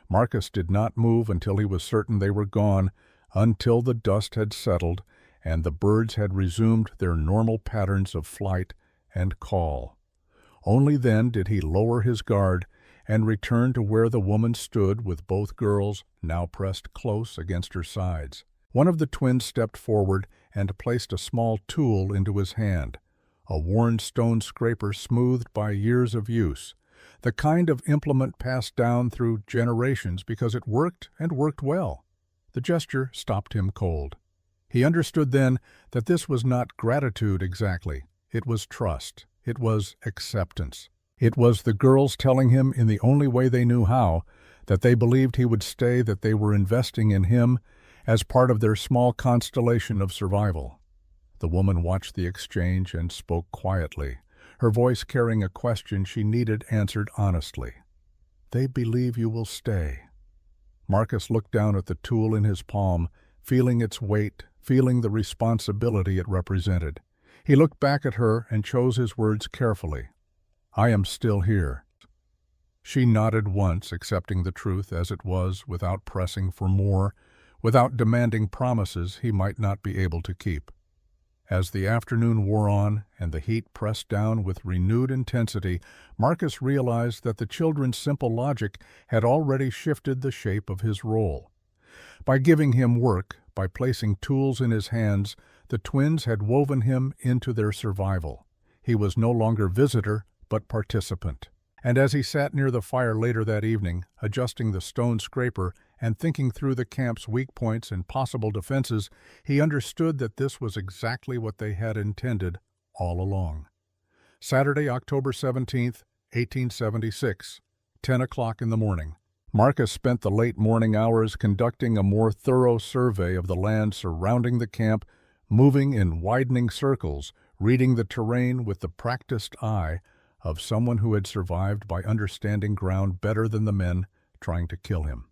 Speaker 1: Marcus did not move until he was certain they were gone, until the dust had settled and the birds had resumed their normal patterns of flight and call. Only then did he lower his guard and return to where the woman stood with both girls now pressed close against her sides. One of the twins stepped forward and placed a small tool into his hand, a worn stone scraper smoothed by years of use, the kind of implement passed down through generations because it worked and worked well. The gesture stopped him cold. He understood then that this was not gratitude exactly. It was trust. It was acceptance. It was the girls telling him in the only way they knew how that they believed he would stay, that they were investing in him as part of their small constellation of survival. The woman watched the exchange and spoke quietly, her voice carrying a question she needed answered honestly. "They believe you will stay." Marcus looked down at the tool in his palm, feeling its weight, feeling the responsibility it represented. He looked back at her and chose his words carefully. "I am still here." She nodded once, accepting the truth as it was without pressing for more, without demanding promises he might not be able to keep. As the afternoon wore on and the heat pressed down with renewed intensity, Marcus realized that the children's simple logic had already shifted the shape of his role. By giving him work, by placing tools in his hands, the twins had woven him into their survival. He was no longer visitor, but participant. And as he sat near the fire later that evening, adjusting the stone scraper and thinking through the camp's weak points and possible defenses, he understood that this was exactly what they had intended all along. Saturday, October 17th, 1876, 10 o'clock in the morning. Marcus spent the late morning hours conducting a more thorough survey of the land surrounding the camp, moving in widening circles, reading the terrain with the practiced eye of someone who had survived by understanding ground better than the men trying to kill him.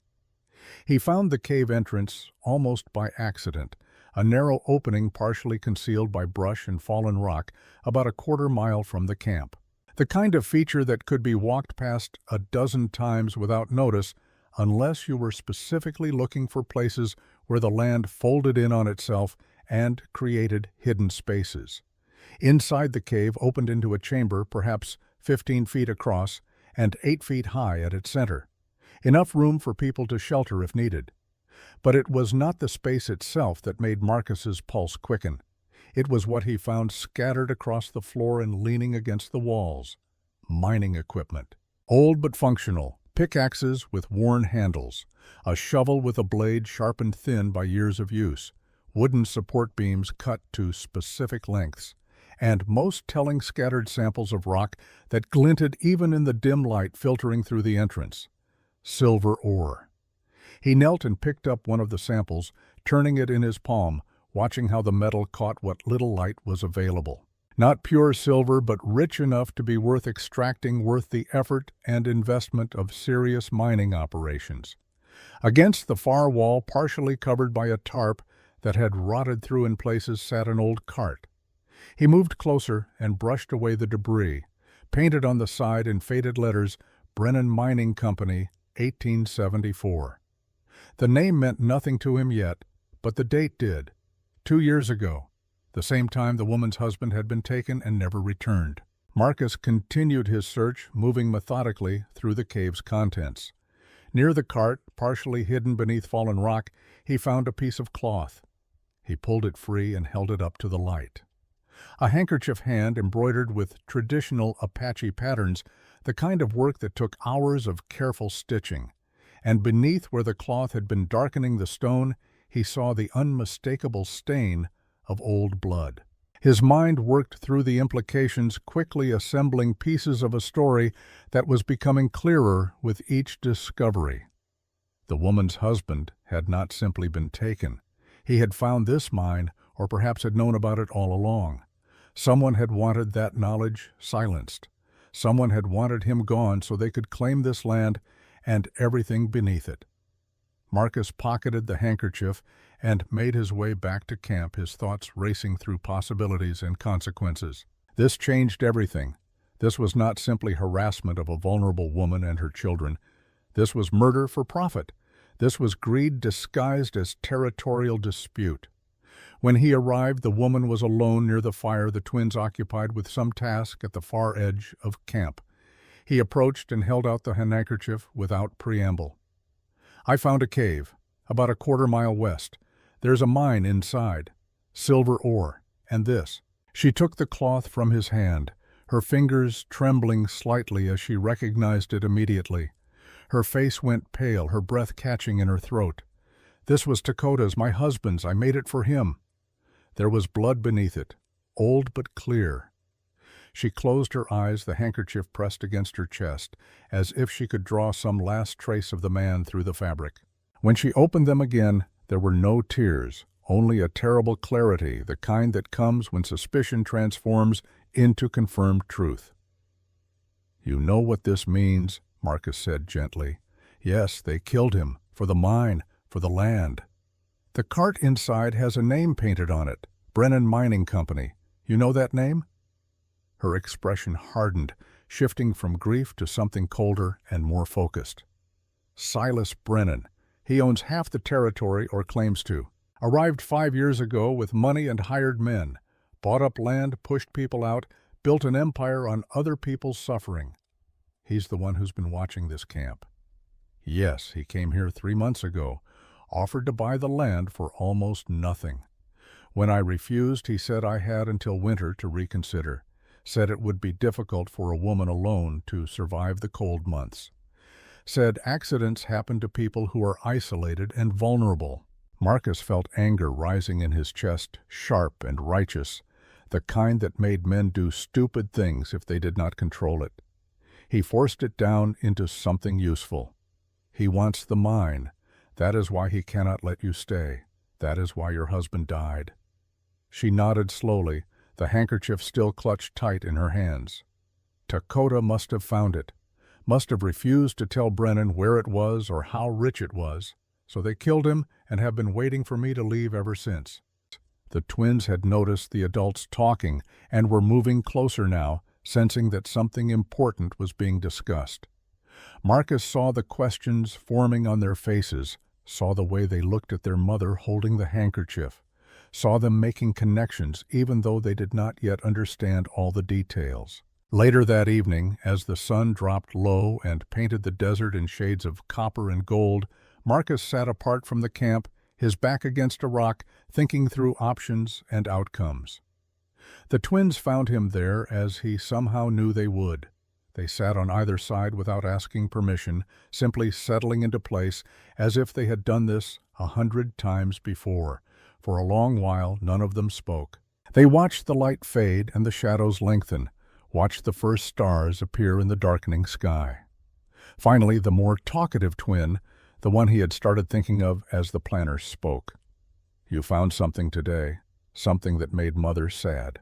Speaker 1: He found the cave entrance almost by accident, a narrow opening partially concealed by brush and fallen rock about a quarter-mile from the camp. The kind of feature that could be walked past a dozen times without notice unless you were specifically looking for places where the land folded in on itself and created hidden spaces. Inside the cave opened into a chamber perhaps 15 feet across and 8 feet high at its center. Enough room for people to shelter if needed. But it was not the space itself that made Marcus's pulse quicken. It was what he found scattered across the floor and leaning against the walls. Mining equipment. Old but functional. Pickaxes with worn handles. A shovel with a blade sharpened thin by years of use. Wooden support beams cut to specific lengths. And most telling scattered samples of rock that glinted even in the dim light filtering through the entrance. Silver ore. He knelt and picked up one of the samples, turning it in his palm, watching how the metal caught what little light was available. Not pure silver, but rich enough to be worth extracting, worth the effort and investment of serious mining operations. Against the far wall, partially covered by a tarp that had rotted through in places, sat an old cart. He moved closer and brushed away the debris. Painted on the side in faded letters, Brennan Mining Company, 1874. The name meant nothing to him yet, but the date did. 2 years ago, the same time the woman's husband had been taken and never returned. Marcus continued his search, moving methodically through the cave's contents. Near the cart, partially hidden beneath fallen rock, he found a piece of cloth. He pulled it free and held it up to the light. A handkerchief hand embroidered with traditional Apache patterns, the kind of work that took hours of careful stitching. And beneath where the cloth had been darkening the stone, he saw the unmistakable stain of old blood. His mind worked through the implications, quickly assembling pieces of a story that was becoming clearer with each discovery. The woman's husband had not simply been taken. He had found this mine, or perhaps had known about it all along. Someone had wanted that knowledge silenced. Someone had wanted him gone so they could claim this land and everything beneath it. Marcus pocketed the handkerchief and made his way back to camp, his thoughts racing through possibilities and consequences. This changed everything. This was not simply harassment of a vulnerable woman and her children. This was murder for profit. This was greed disguised as territorial dispute. When he arrived, the woman was alone near the fire the twins occupied with some task at the far edge of camp. He approached and held out the handkerchief without preamble. "I found a cave, about a quarter-mile west. There's a mine inside, silver ore, and this." She took the cloth from his hand, her fingers trembling slightly as she recognized it immediately. Her face went pale, her breath catching in her throat. "This was Dakota's, my husband's. I made it for him." There was blood beneath it, old but clear. She closed her eyes, the handkerchief pressed against her chest, as if she could draw some last trace of the man through the fabric. When she opened them again, there were no tears, only a terrible clarity, the kind that comes when suspicion transforms into confirmed truth. "You know what this means," Marcus said gently. "Yes, they killed him, for the mine, for the land. The cart inside has a name painted on it, Brennan Mining Company. You know that name?" Her expression hardened, shifting from grief to something colder and more focused. "Silas Brennan. He owns half the territory, or claims to. Arrived 5 years ago with money and hired men. Bought up land, pushed people out, built an empire on other people's suffering. He's the one who's been watching this camp. Yes, he came here 3 months ago, offered to buy the land for almost nothing. When I refused, he said I had until winter to reconsider. Said it would be difficult for a woman alone to survive the cold months. Said accidents happen to people who are isolated and vulnerable." Marcus felt anger rising in his chest, sharp and righteous, the kind that made men do stupid things if they did not control it. He forced it down into something useful. "He wants the mine. That is why he cannot let you stay. That is why your husband died." She nodded slowly, the handkerchief still clutched tight in her hands. Dakota must have found it, must have refused to tell Brennan where it was or how rich it was, so they killed him and have been waiting for me to leave ever since. The twins had noticed the adults talking and were moving closer now, sensing that something important was being discussed. Marcus saw the questions forming on their faces, saw the way they looked at their mother holding the handkerchief, saw them making connections even though they did not yet understand all the details. Later that evening, as the sun dropped low and painted the desert in shades of copper and gold, Marcus sat apart from the camp, his back against a rock, thinking through options and outcomes. The twins found him there as he somehow knew they would. They sat on either side without asking permission, simply settling into place as if they had done this 100 times before. For a long while, none of them spoke. They watched the light fade and the shadows lengthen, watched the first stars appear in the darkening sky. Finally, the more talkative twin, the one he had started thinking of as the planner, spoke. "You found something today, something that made Mother sad."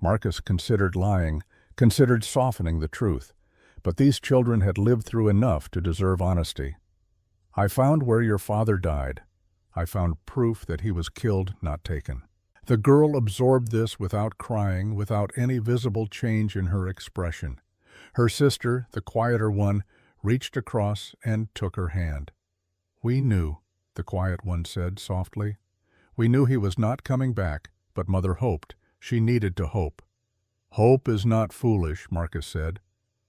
Speaker 1: Marcus considered lying, considered softening the truth, but these children had lived through enough to deserve honesty. "I found where your father died. I found proof that he was killed, not taken." The girl absorbed this without crying, without any visible change in her expression. Her sister, the quieter one, reached across and took her hand. "We knew," the quiet one said softly. "We knew he was not coming back, but Mother hoped. She needed to hope." "Hope is not foolish," Marcus said.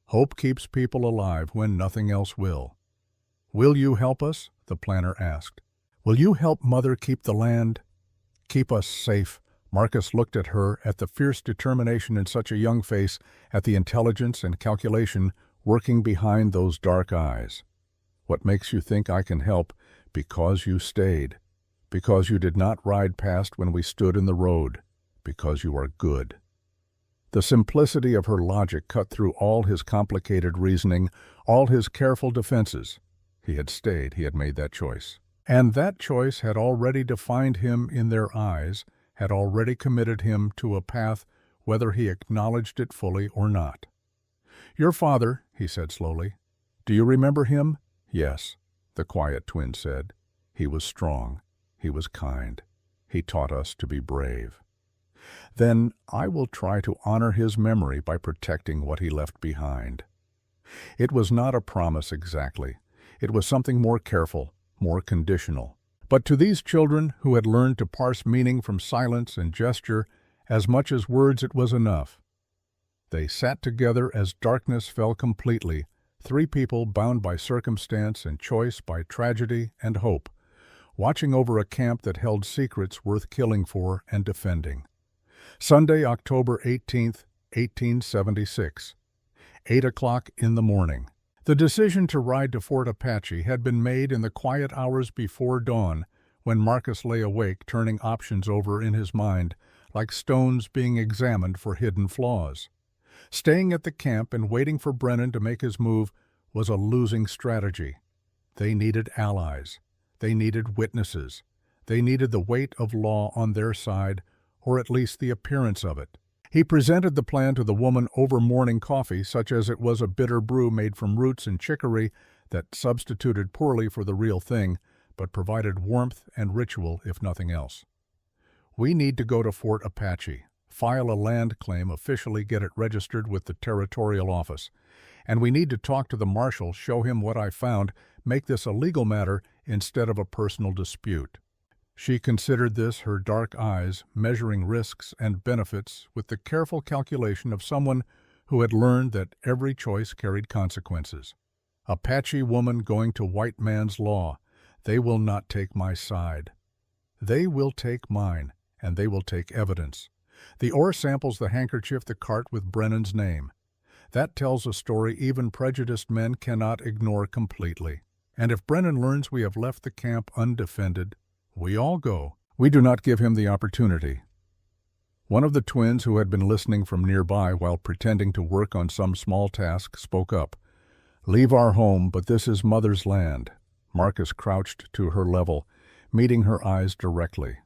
Speaker 1: "Hope keeps people alive when nothing else will." "Will you help us?" the planner asked. "Will you help Mother keep the land? Keep us safe?" Marcus looked at her, at the fierce determination in such a young face, at the intelligence and calculation working behind those dark eyes. "What makes you think I can help? Because you stayed. Because you did not ride past when we stood in the road. Because you are good." The simplicity of her logic cut through all his complicated reasoning, all his careful defenses. He had stayed, he had made that choice. And that choice had already defined him in their eyes, had already committed him to a path whether he acknowledged it fully or not. "Your father," he said slowly. "Do you remember him?" "Yes," the quiet twin said. "He was strong. He was kind. He taught us to be brave." "Then I will try to honor his memory by protecting what he left behind." It was not a promise exactly. It was something more careful, more conditional. But to these children who had learned to parse meaning from silence and gesture, as much as words it was enough. They sat together as darkness fell completely, three people bound by circumstance and choice, by tragedy and hope, watching over a camp that held secrets worth killing for and defending. Sunday, October 18th, 1876. 8 o'clock in the morning. The decision to ride to Fort Apache had been made in the quiet hours before dawn, when Marcus lay awake turning options over in his mind, like stones being examined for hidden flaws. Staying at the camp and waiting for Brennan to make his move was a losing strategy. They needed allies. They needed witnesses. They needed the weight of law on their side, or at least the appearance of it. He presented the plan to the woman over morning coffee, such as it was a bitter brew made from roots and chicory that substituted poorly for the real thing, but provided warmth and ritual if nothing else. "We need to go to Fort Apache, file a land claim, officially get it registered with the territorial office. And we need to talk to the marshal, show him what I found, make this a legal matter instead of a personal dispute." She considered this, her dark eyes measuring risks and benefits with the careful calculation of someone who had learned that every choice carried consequences. "Apache woman going to white man's law. They will not take my side. They will take mine, and they will take evidence. The ore samples the handkerchief, the cart with Brennan's name. That tells a story even prejudiced men cannot ignore completely. And if Brennan learns we have left the camp undefended, we all go. We do not give him the opportunity." One of the twins, who had been listening from nearby while pretending to work on some small task, spoke up. "Leave our home, but this is Mother's land." Marcus crouched to her level, meeting her eyes directly.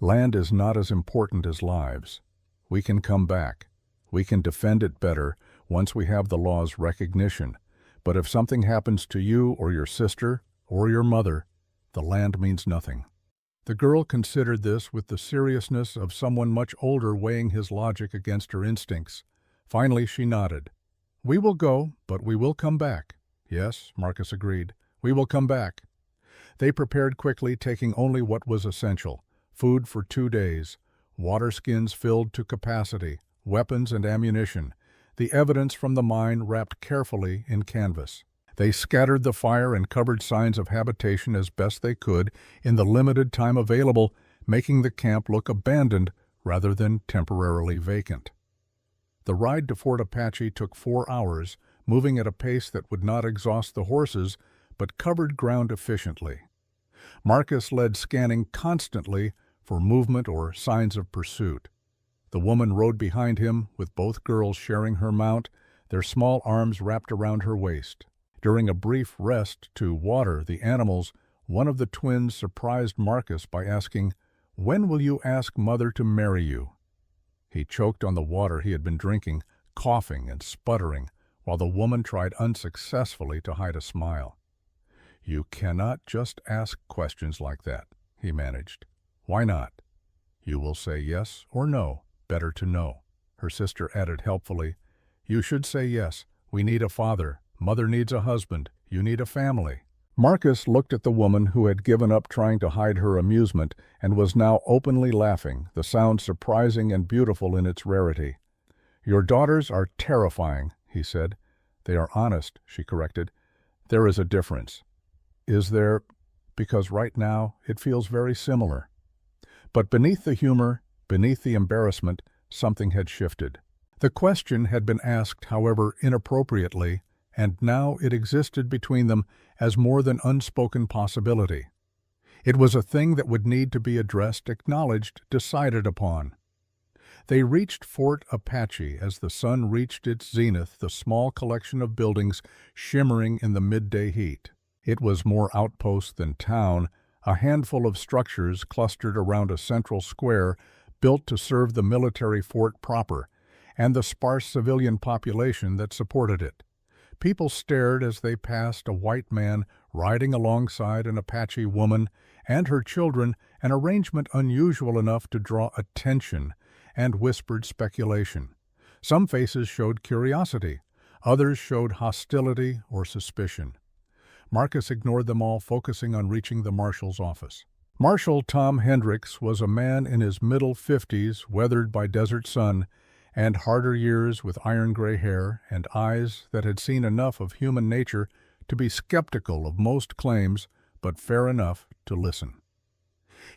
Speaker 1: "Land is not as important as lives. We can come back. We can defend it better once we have the law's recognition. But if something happens to you or your sister or your mother, the land means nothing." The girl considered this with the seriousness of someone much older weighing his logic against her instincts. Finally she nodded. "We will go, but we will come back." "Yes," Marcus agreed. "We will come back." They prepared quickly, taking only what was essential: food for 2 days, water skins filled to capacity, weapons and ammunition, the evidence from the mine wrapped carefully in canvas. They scattered the fire and covered signs of habitation as best they could in the limited time available, making the camp look abandoned rather than temporarily vacant. The ride to Fort Apache took 4 hours, moving at a pace that would not exhaust the horses, but covered ground efficiently. Marcus led, scanning constantly for movement or signs of pursuit. The woman rode behind him, with both girls sharing her mount, their small arms wrapped around her waist. During a brief rest to water the animals, one of the twins surprised Marcus by asking, "When will you ask Mother to marry you?" He choked on the water he had been drinking, coughing and sputtering, while the woman tried unsuccessfully to hide a smile. "You cannot just ask questions like that," he managed. "Why not?" "You will say yes or no. Better to know." Her sister added helpfully, "You should say yes. We need a father. Mother needs a husband. You need a family." Marcus looked at the woman who had given up trying to hide her amusement and was now openly laughing, the sound surprising and beautiful in its rarity. "Your daughters are terrifying," he said. "They are honest," she corrected. "There is a difference." "Is there? Because right now it feels very similar." But beneath the humor, Beneath the embarrassment, something had shifted. The question had been asked, however, inappropriately, and now it existed between them as more than unspoken possibility. It was a thing that would need to be addressed, acknowledged, decided upon. They reached Fort Apache as the sun reached its zenith, the small collection of buildings shimmering in the midday heat. It was more outpost than town, a handful of structures clustered around a central square built to serve the military fort proper, and the sparse civilian population that supported it. People stared as they passed a white man riding alongside an Apache woman and her children, an arrangement unusual enough to draw attention and whispered speculation. Some faces showed curiosity, others showed hostility or suspicion. Marcus ignored them all, focusing on reaching the marshal's office. Marshal Tom Hendricks was a man in his middle 50s, weathered by desert sun, and harder years with iron-gray hair and eyes that had seen enough of human nature to be skeptical of most claims, but fair enough to listen.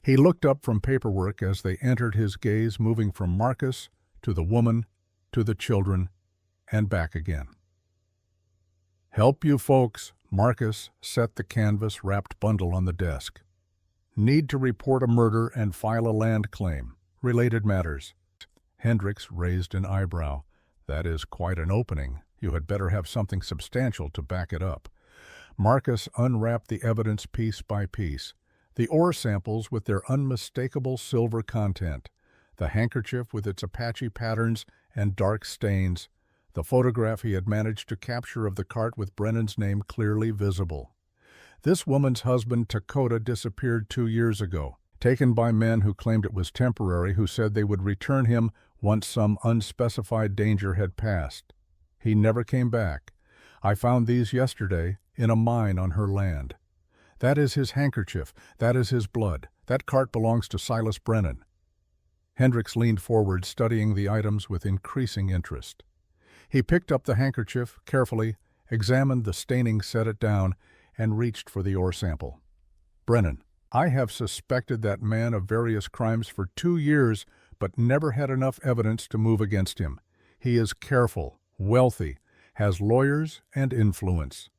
Speaker 1: He looked up from paperwork as they entered, his gaze moving from Marcus to the woman, to the children, and back again. "Help you folks," Marcus set the canvas-wrapped bundle on the desk. "Need to report a murder and file a land claim. Related matters." Hendricks raised an eyebrow. "That is quite an opening. You had better have something substantial to back it up." Marcus unwrapped the evidence piece by piece. The ore samples with their unmistakable silver content, the handkerchief with its Apache patterns and dark stains, the photograph he had managed to capture of the cart with Brennan's name clearly visible. This woman's husband, Dakota, disappeared 2 years ago, taken by men who claimed it was temporary, who said they would return him once some unspecified danger had passed. He never came back. I found these yesterday in a mine on her land. That is his handkerchief. That is his blood. That cart belongs to Silas Brennan." Hendricks leaned forward, studying the items with increasing interest. He picked up the handkerchief carefully, examined the staining, set it down, and reached for the ore sample. "Brennan, I have suspected that man of various crimes for 2 years, but never had enough evidence to move against him. He is careful, wealthy, has lawyers and influence."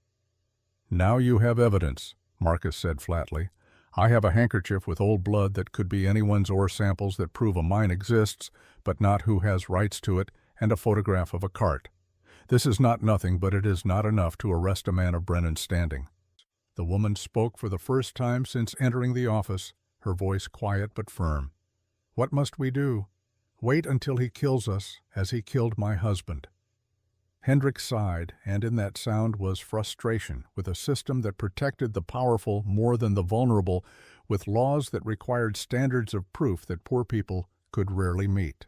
Speaker 1: "Now you have evidence," Marcus said flatly. "I have a handkerchief with old blood that could be anyone's ore samples that prove a mine exists, but not who has rights to it, and a photograph of a cart. This is not nothing, but it is not enough to arrest a man of Brennan's standing." The woman spoke for the first time since entering the office, her voice quiet but firm. "What must we do?" "Wait until he kills us, as he killed my husband." Hendricks sighed, and in that sound was frustration with a system that protected the powerful more than the vulnerable, with laws that required standards of proof that poor people could rarely meet.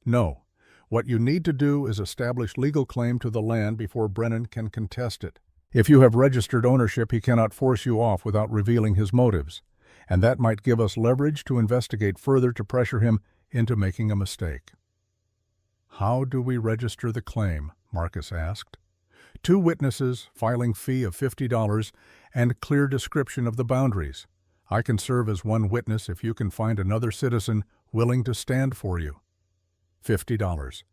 Speaker 1: "No. What you need to do is establish legal claim to the land before Brennan can contest it. If you have registered ownership, he cannot force you off without revealing his motives, and that might give us leverage to investigate further to pressure him into making a mistake." "How do we register the claim?" Marcus asked. "2 witnesses, filing fee of $50, and clear description of the boundaries. I can serve as one witness if you can find another citizen willing to stand for you." $50.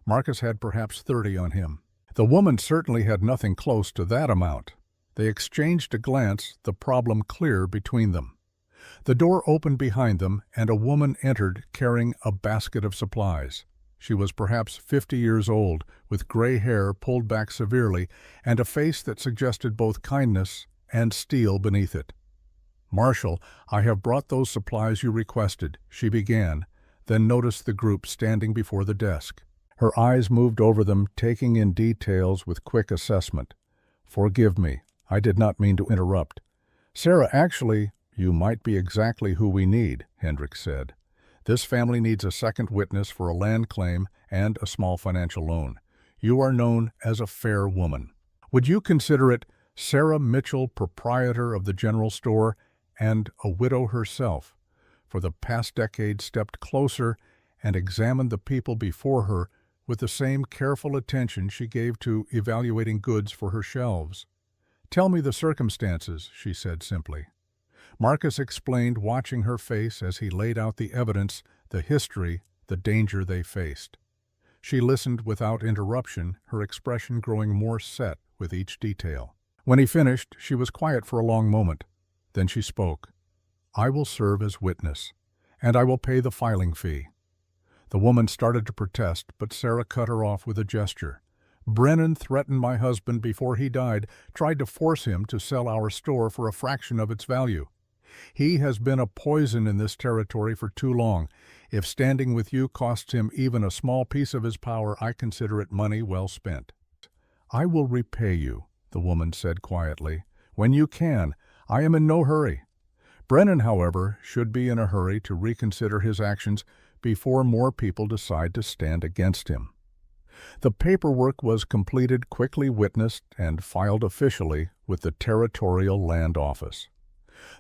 Speaker 1: Marcus had perhaps 30 on him. The woman certainly had nothing close to that amount. They exchanged a glance, the problem clear between them. The door opened behind them, and a woman entered carrying a basket of supplies. She was perhaps 50 years old, with gray hair pulled back severely, and a face that suggested both kindness and steel beneath it. "Marshal, I have brought those supplies you requested," she began, then noticed the group standing before the desk. Her eyes moved over them, taking in details with quick assessment. "Forgive me, I did not mean to interrupt." "Sarah, actually, you might be exactly who we need," Hendricks said. "This family needs a second witness for a land claim and a small financial loan. You are known as a fair woman. Would you consider it Sarah Mitchell, proprietor of the general store, and a widow herself, for the past decade stepped closer and examined the people before her with the same careful attention she gave to evaluating goods for her shelves?" "Tell me the circumstances," she said simply. Marcus explained, watching her face as he laid out the evidence the history, the danger they faced. She listened without interruption, her expression growing more set with each detail. When he finished, she was quiet for a long moment. Then she spoke. "I will serve as witness, and I will pay the filing fee." The woman started to protest, but Sarah cut her off with a gesture. "Brennan threatened my husband before he died, tried to force him to sell our store for a fraction of its value. He has been a poison in this territory for too long. If standing with you costs him even a small piece of his power, I consider it money well spent." "I will repay you," the woman said quietly. "When you can. I am in no hurry." Brennan, however, should be in a hurry to reconsider his actions before more people decide to stand against him. The paperwork was completed, quickly witnessed, and filed officially with the Territorial Land Office.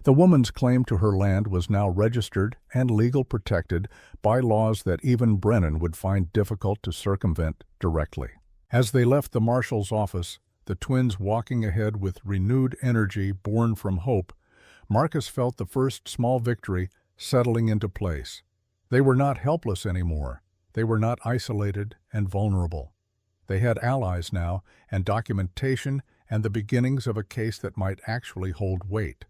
Speaker 1: The woman's claim to her land was now registered and legal protected by laws that even Brennan would find difficult to circumvent directly. As they left the marshal's office, the twins walking ahead with renewed energy born from hope, Marcus felt the first small victory settling into place. They were not helpless anymore. They were not isolated and vulnerable. They had allies now, and documentation, and the beginnings of a case that might actually hold weight.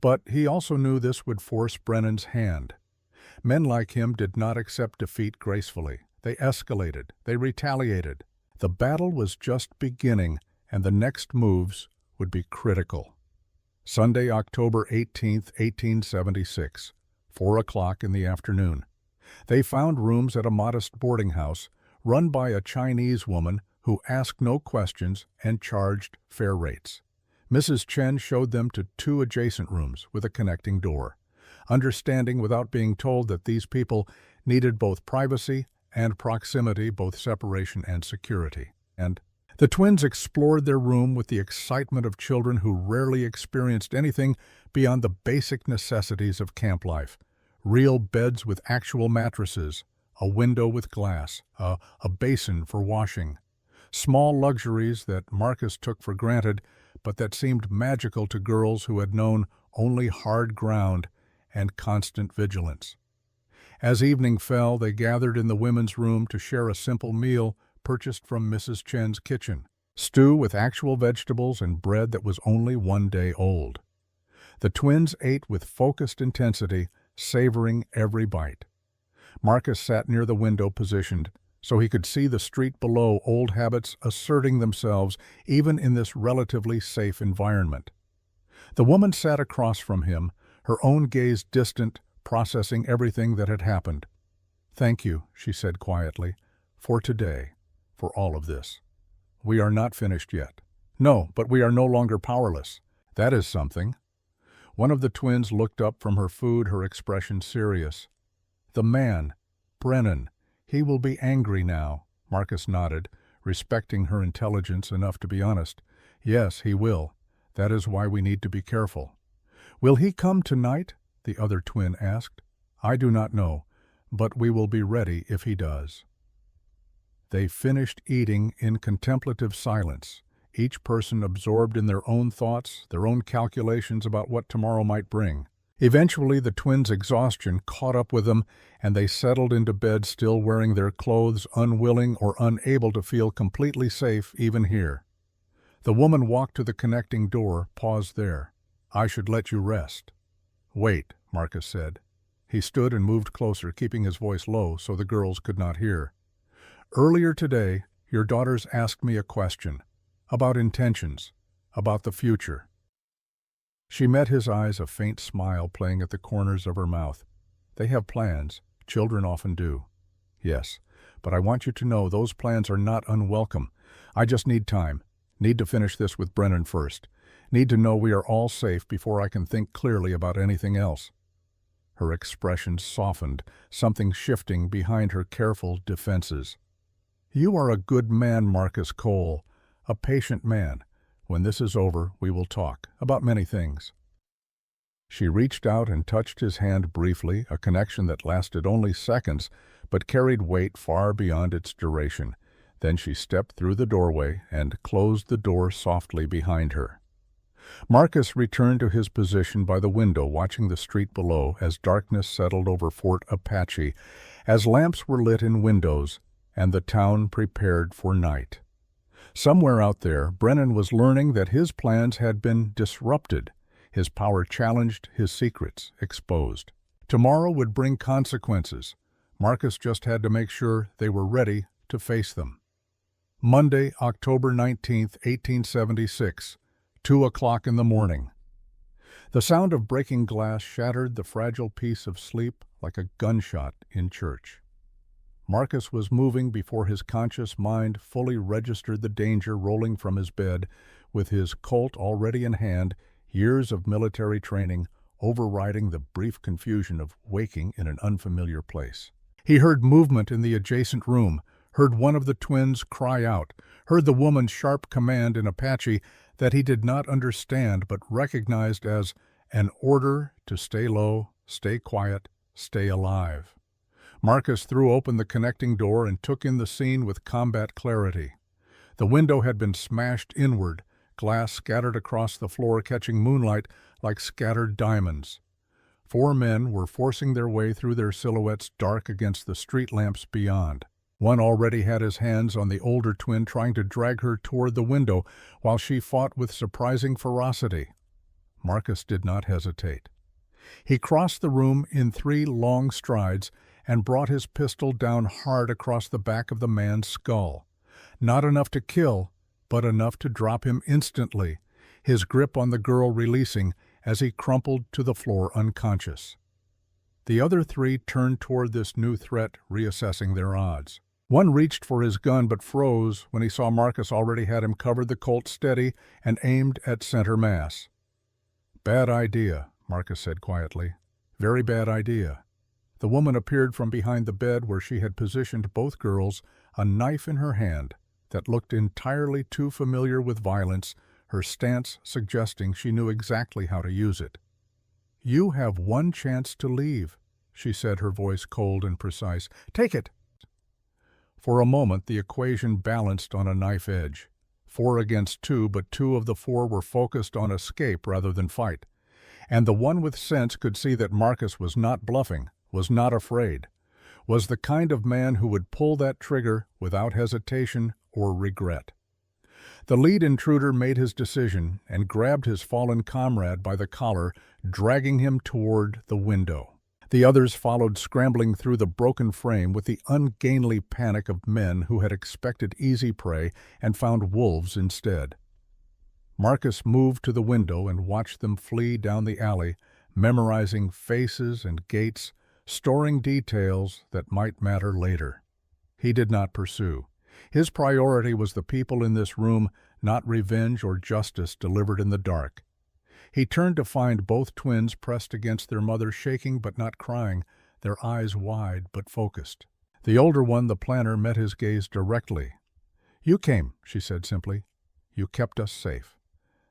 Speaker 1: But he also knew this would force Brennan's hand. Men like him did not accept defeat gracefully. They escalated. They retaliated. The battle was just beginning, and the next moves would be critical. Sunday, October 18, 1876, 4 o'clock in the afternoon. They found rooms at a modest boarding house run by a Chinese woman who asked no questions and charged fair rates. Mrs. Chen showed them to 2 adjacent rooms with a connecting door, understanding without being told that these people needed both privacy and proximity, both separation and security. And the twins explored their room with the excitement of children who rarely experienced anything beyond the basic necessities of camp life. Real beds with actual mattresses, a window with glass, a basin for washing. Small luxuries that Marcus took for granted, but that seemed magical to girls who had known only hard ground and constant vigilance. As evening fell, they gathered in the women's room to share a simple meal purchased from Mrs. Chen's kitchen, stew with actual vegetables and bread that was only 1 day old. The twins ate with focused intensity, savoring every bite. Marcus sat near the window positioned, so he could see the street below, old habits asserting themselves even in this relatively safe environment. The woman sat across from him, her own gaze distant, processing everything that had happened. "Thank you," she said quietly, "for today, for all of this. We are not finished yet." "No, but we are no longer powerless. That is something." One of the twins looked up from her food, her expression serious. "The man, Brennan, he will be angry now," Marcus nodded, respecting her intelligence enough to be honest. "Yes, he will. That is why we need to be careful." "Will he come tonight?" the other twin asked. "I do not know, but we will be ready if he does." They finished eating in contemplative silence, each person absorbed in their own thoughts, their own calculations about what tomorrow might bring. Eventually, the twins' exhaustion caught up with them, and they settled into bed still wearing their clothes, unwilling or unable to feel completely safe even here. The woman walked to the connecting door, paused there. "I should let you rest." "Wait," Marcus said. He stood and moved closer, keeping his voice low so the girls could not hear. "Earlier today, your daughters asked me a question. About intentions, about the future." She met his eyes, a faint smile playing at the corners of her mouth. "They have plans. Children often do." "Yes, but I want you to know those plans are not unwelcome. I just need time. Need to finish this with Brennan first. Need to know we are all safe before I can think clearly about anything else." Her expression softened, something shifting behind her careful defenses. "You are a good man, Marcus Cole, a patient man. When this is over, we will talk about many things." She reached out and touched his hand briefly, a connection that lasted only seconds, but carried weight far beyond its duration. Then she stepped through the doorway and closed the door softly behind her. Marcus returned to his position by the window, watching the street below as darkness settled over Fort Apache, as lamps were lit in windows, and the town prepared for night. Somewhere out there, Brennan was learning that his plans had been disrupted, his power challenged, his secrets exposed. Tomorrow would bring consequences. Marcus just had to make sure they were ready to face them. Monday, October 19th, 1876, 2 o'clock in the morning. The sound of breaking glass shattered the fragile peace of sleep like a gunshot in church. Marcus was moving before his conscious mind fully registered the danger rolling from his bed, with his Colt already in hand, years of military training overriding the brief confusion of waking in an unfamiliar place. He heard movement in the adjacent room, heard one of the twins cry out, heard the woman's sharp command in Apache that he did not understand but recognized as an order to stay low, stay quiet, stay alive. Marcus threw open the connecting door and took in the scene with combat clarity. The window had been smashed inward, glass scattered across the floor catching moonlight like scattered diamonds. 4 men were forcing their way through their silhouettes dark against the street lamps beyond. One already had his hands on the older twin, trying to drag her toward the window while she fought with surprising ferocity. Marcus did not hesitate. He crossed the room in 3 long strides and brought his pistol down hard across the back of the man's skull. Not enough to kill, but enough to drop him instantly, his grip on the girl releasing as he crumpled to the floor unconscious. The other 3 turned toward this new threat, reassessing their odds. One reached for his gun but froze when he saw Marcus already had him covered, the Colt steady and aimed at center mass. "Bad idea," Marcus said quietly. "Very bad idea." The woman appeared from behind the bed where she had positioned both girls, a knife in her hand that looked entirely too familiar with violence, her stance suggesting she knew exactly how to use it. "You have 1 chance to leave," she said, her voice cold and precise. "Take it." For a moment the equation balanced on a knife edge. 4 against 2, but 2 of the 4 were focused on escape rather than fight. And the one with sense could see that Marcus was not bluffing, was not afraid, was the kind of man who would pull that trigger without hesitation or regret. The lead intruder made his decision and grabbed his fallen comrade by the collar, dragging him toward the window. The others followed, scrambling through the broken frame with the ungainly panic of men who had expected easy prey and found wolves instead. Marcus moved to the window and watched them flee down the alley, memorizing faces and gaits, storing details that might matter later. He did not pursue. His priority was the people in this room, not revenge or justice delivered in the dark. He turned to find both twins pressed against their mother, shaking but not crying, their eyes wide but focused. The older one, the planner, met his gaze directly. "You came," she said simply. "You kept us safe."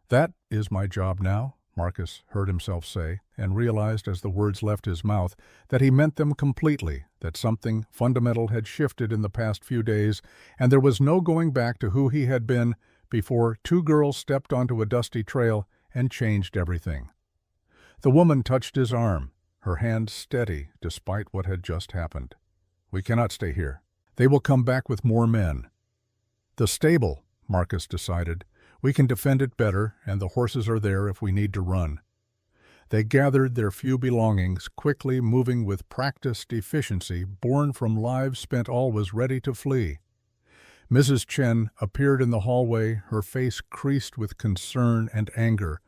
Speaker 1: "That is my job now," Marcus heard himself say, and realized as the words left his mouth that he meant them completely, that something fundamental had shifted in the past few days, and there was no going back to who he had been before 2 girls stepped onto a dusty trail and changed everything. The woman touched his arm, her hand steady despite what had just happened. "We cannot stay here. They will come back with more men." "The stable," Marcus decided. "We can defend it better, and the horses are there if we need to run." They gathered their few belongings, quickly moving with practiced efficiency born from lives spent always ready to flee. Mrs. Chen appeared in the hallway, her face creased with concern and anger,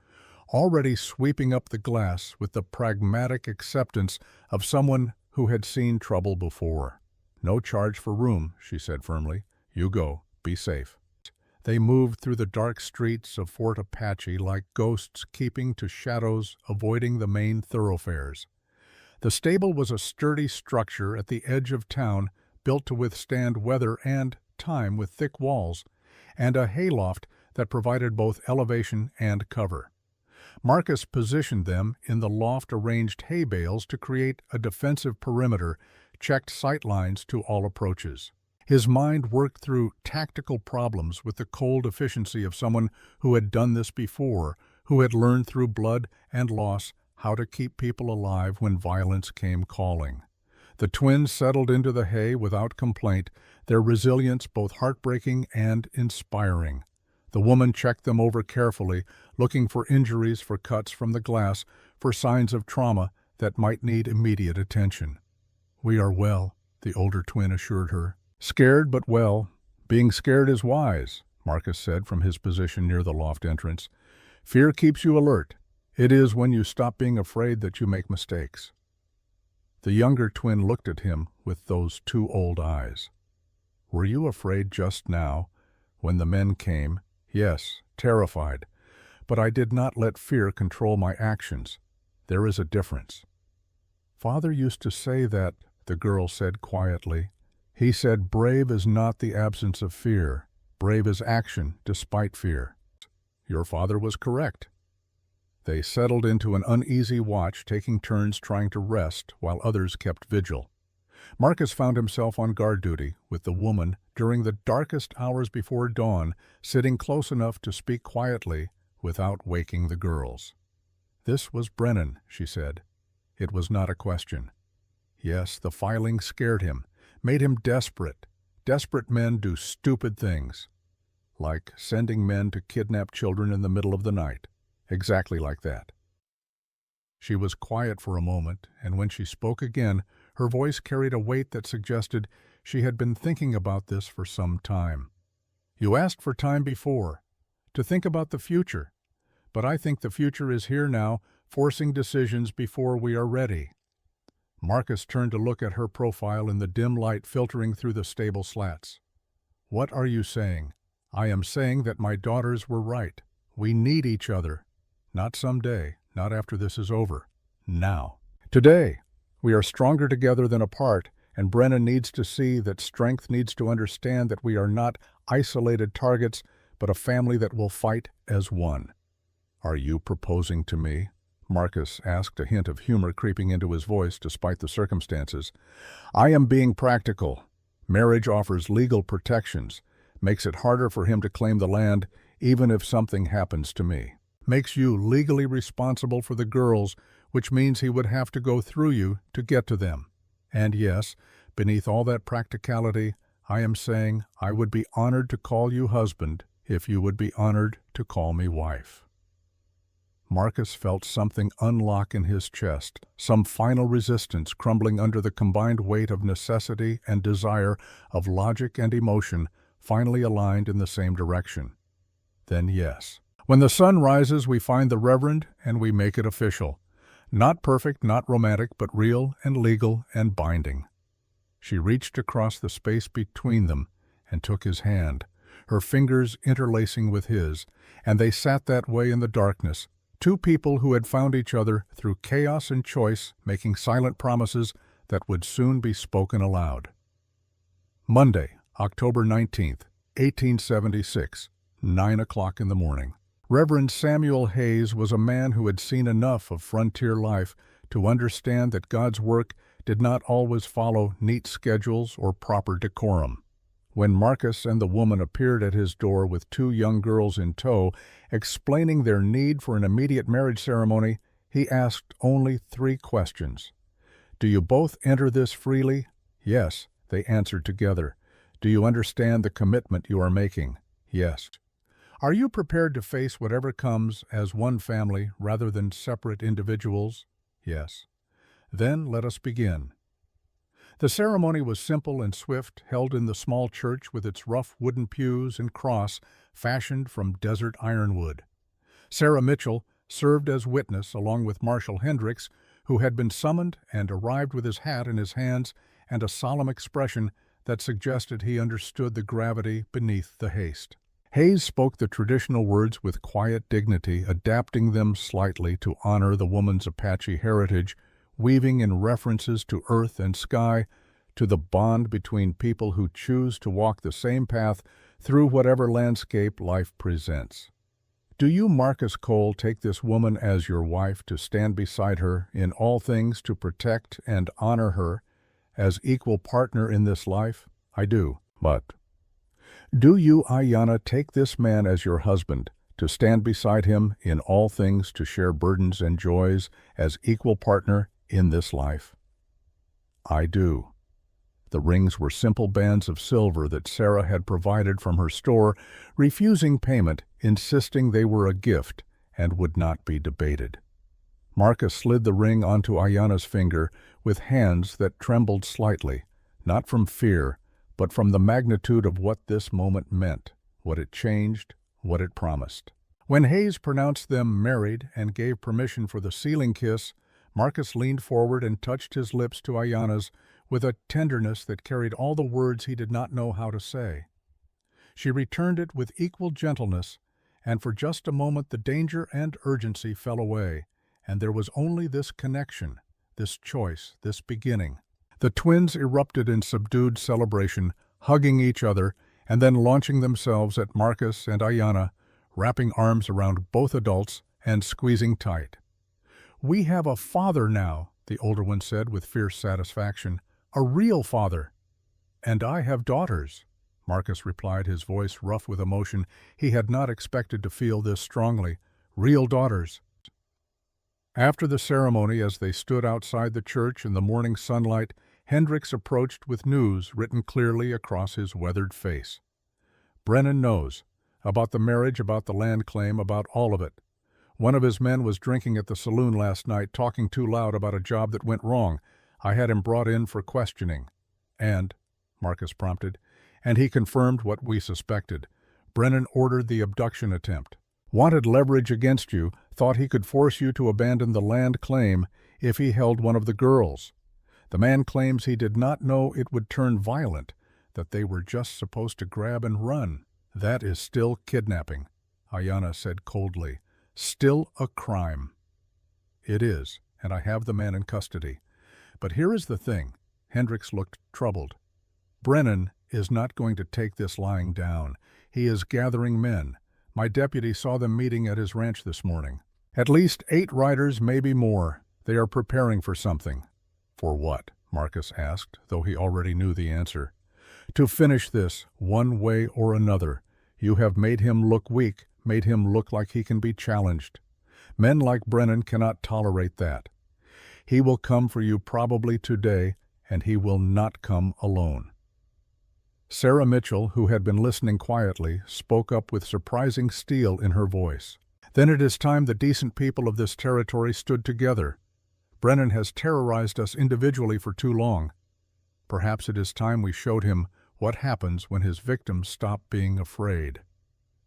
Speaker 1: already sweeping up the glass with the pragmatic acceptance of someone who had seen trouble before. "No charge for room," she said firmly. "You go. Be safe." They moved through the dark streets of Fort Apache like ghosts, keeping to shadows, avoiding the main thoroughfares. The stable was a sturdy structure at the edge of town, built to withstand weather and time with thick walls, and a hayloft that provided both elevation and cover. Marcus positioned them in the loft-arranged hay bales to create a defensive perimeter, checked sight lines to all approaches. His mind worked through tactical problems with the cold efficiency of someone who had done this before, who had learned through blood and loss how to keep people alive when violence came calling. The twins settled into the hay without complaint, their resilience both heartbreaking and inspiring. The woman checked them over carefully, looking for injuries, for cuts from the glass, for signs of trauma that might need immediate attention. "We are well," the older twin assured her. "Scared but well. Being scared is wise," Marcus said from his position near the loft entrance. "Fear keeps you alert. It is when you stop being afraid that you make mistakes." The younger twin looked at him with those two old eyes. "Were you afraid just now, when the men came?" "Yes, terrified. But I did not let fear control my actions. There is a difference." "Father used to say that," the girl said quietly. "He said brave is not the absence of fear. Brave is action despite fear." "Your father was correct." They settled into an uneasy watch, taking turns trying to rest while others kept vigil. Marcus found himself on guard duty with the woman during the darkest hours before dawn, sitting close enough to speak quietly without waking the girls. "This was Brennan," she said. It was not a question. Yes, the filing scared him, made him desperate. Desperate men do stupid things, like sending men to kidnap children in the middle of the night. Exactly like that. She was quiet for a moment, and when she spoke again, her voice carried a weight that suggested she had been thinking about this for some time. "You asked for time before, to think about the future, but I think the future is here now, forcing decisions before we are ready." Marcus turned to look at her profile in the dim light filtering through the stable slats. "What are you saying?" "I am saying that my daughters were right. We need each other. Not someday, not after this is over. Now. Today. We are stronger together than apart, and Brennan needs to see that strength needs to understand that we are not isolated targets, but a family that will fight as one." "Are you proposing to me?" Marcus asked, a hint of humor creeping into his voice despite the circumstances. "I am being practical. Marriage offers legal protections, makes it harder for him to claim the land even if something happens to me. Makes you legally responsible for the girls, which means he would have to go through you to get to them. And yes, beneath all that practicality, I am saying I would be honored to call you husband if you would be honored to call me wife." Marcus felt something unlock in his chest, some final resistance crumbling under the combined weight of necessity and desire, of logic and emotion, finally aligned in the same direction. Then yes. "When the sun rises, we find the Reverend and we make it official. Not perfect, not romantic, but real and legal and binding." She reached across the space between them and took his hand, her fingers interlacing with his, and they sat that way in the darkness, two people who had found each other through chaos and choice, making silent promises that would soon be spoken aloud. Monday, October 19th, 1876, 9 o'clock in the morning. Reverend Samuel Hayes was a man who had seen enough of frontier life to understand that God's work did not always follow neat schedules or proper decorum. When Marcus and the woman appeared at his door with two young girls in tow, explaining their need for an immediate marriage ceremony, he asked only 3 questions. "Do you both enter this freely?" "Yes," they answered together. "Do you understand the commitment you are making?" "Yes." "Are you prepared to face whatever comes as one family rather than separate individuals?" "Yes." "Then let us begin." The ceremony was simple and swift, held in the small church with its rough wooden pews and cross fashioned from desert ironwood. Sarah Mitchell served as witness along with Marshall Hendricks, who had been summoned and arrived with his hat in his hands and a solemn expression that suggested he understood the gravity beneath the haste. Hayes spoke the traditional words with quiet dignity, adapting them slightly to honor the woman's Apache heritage, weaving in references to earth and sky, to the bond between people who choose to walk the same path through whatever landscape life presents. "Do you, Marcus Cole, take this woman as your wife to stand beside her in all things to protect and honor her as equal partner in this life?" "I do." "But do you, Ayanna, take this man as your husband to stand beside him in all things, to share burdens and joys as equal partner in this life? I do. The rings were simple bands of silver that Sarah had provided from her store, refusing payment, insisting they were a gift and would not be debated. Marcus slid the ring onto Ayanna's finger with hands that trembled slightly, not from fear, but from the magnitude of what this moment meant, what it changed, what it promised. When Hayes pronounced them married and gave permission for the sealing kiss, Marcus leaned forward and touched his lips to Ayanna's with a tenderness that carried all the words he did not know how to say. She returned it with equal gentleness, and for just a moment the danger and urgency fell away, and there was only this connection, this choice, this beginning. The twins erupted in subdued celebration, hugging each other, and then launching themselves at Marcus and Ayanna, wrapping arms around both adults and squeezing tight. "We have a father now," the older one said with fierce satisfaction. "A real father." "And I have daughters," Marcus replied, his voice rough with emotion. He had not expected to feel this strongly. "Real daughters." After the ceremony, as they stood outside the church in the morning sunlight, Hendricks approached with news written clearly across his weathered face. "Brennan knows. About the marriage, about the land claim, about all of it. One of his men was drinking at the saloon last night, talking too loud about a job that went wrong. I had him brought in for questioning." "And," Marcus prompted, "and he confirmed what we suspected. Brennan ordered the abduction attempt. Wanted leverage against you, thought he could force you to abandon the land claim if he held one of the girls. The man claims he did not know it would turn violent, that they were just supposed to grab and run." "That is still kidnapping," Ayanna said coldly. "Still a crime." "It is, and I have the man in custody. But here is the thing." Hendricks looked troubled. "Brennan is not going to take this lying down. He is gathering men. My deputy saw them meeting at his ranch this morning. At least 8 riders, maybe more. They are preparing for something." "For what?" Marcus asked, though he already knew the answer. "To finish this, one way or another. You have made him look weak, made him look like he can be challenged. Men like Brennan cannot tolerate that. He will come for you probably today, and he will not come alone." Sarah Mitchell, who had been listening quietly, spoke up with surprising steel in her voice. "Then it is time the decent people of this territory stood together. Brennan has terrorized us individually for too long. Perhaps it is time we showed him what happens when his victims stop being afraid."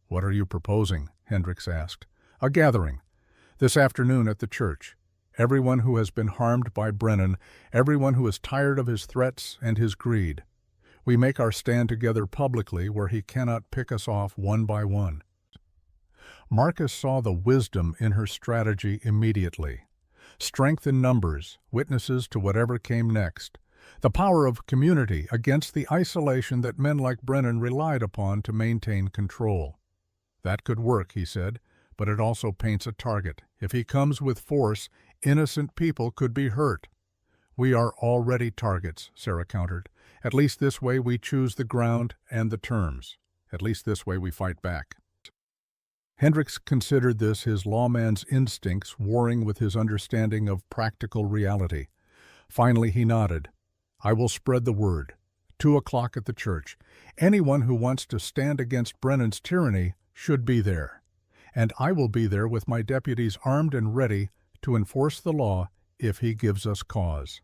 Speaker 1: "What are you proposing?" Hendricks asked. "A gathering. This afternoon at the church. Everyone who has been harmed by Brennan, everyone who is tired of his threats and his greed. We make our stand together publicly where he cannot pick us off one by one." Marcus saw the wisdom in her strategy immediately. Strength in numbers, witnesses to whatever came next. The power of community against the isolation that men like Brennan relied upon to maintain control. "That could work," he said, "but it also paints a target. If he comes with force, innocent people could be hurt." "We are already targets," Sarah countered. "At least this way we choose the ground and the terms. At least this way we fight back." Hendricks considered this his lawman's instincts warring with his understanding of practical reality. Finally he nodded. "I will spread the word. 2 o'clock at the church. Anyone who wants to stand against Brennan's tyranny should be there. And I will be there with my deputies armed and ready to enforce the law if he gives us cause."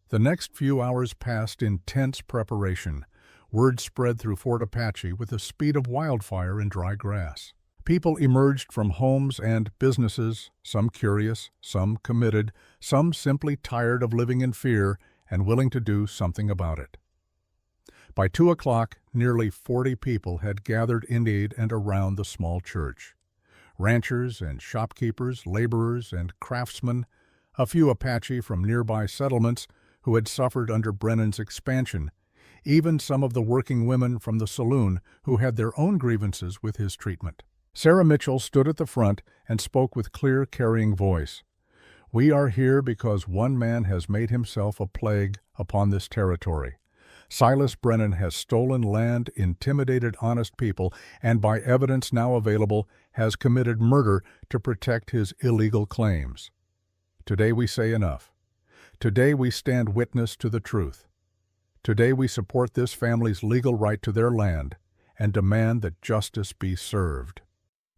Speaker 1: The next few hours passed in tense preparation. Word spread through Fort Apache with the speed of wildfire in dry grass. People emerged from homes and businesses, some curious, some committed, some simply tired of living in fear and willing to do something about it. By 2 o'clock, nearly 40 people had gathered in and around the small church. Ranchers and shopkeepers, laborers and craftsmen, a few Apache from nearby settlements who had suffered under Brennan's expansion, even some of the working women from the saloon who had their own grievances with his treatment. Sarah Mitchell stood at the front and spoke with clear, carrying voice. "We are here because one man has made himself a plague upon this territory. Silas Brennan has stolen land, intimidated honest people, and by evidence now available, has committed murder to protect his illegal claims. Today we say enough. Today we stand witness to the truth. Today we support this family's legal right to their land and demand that justice be served.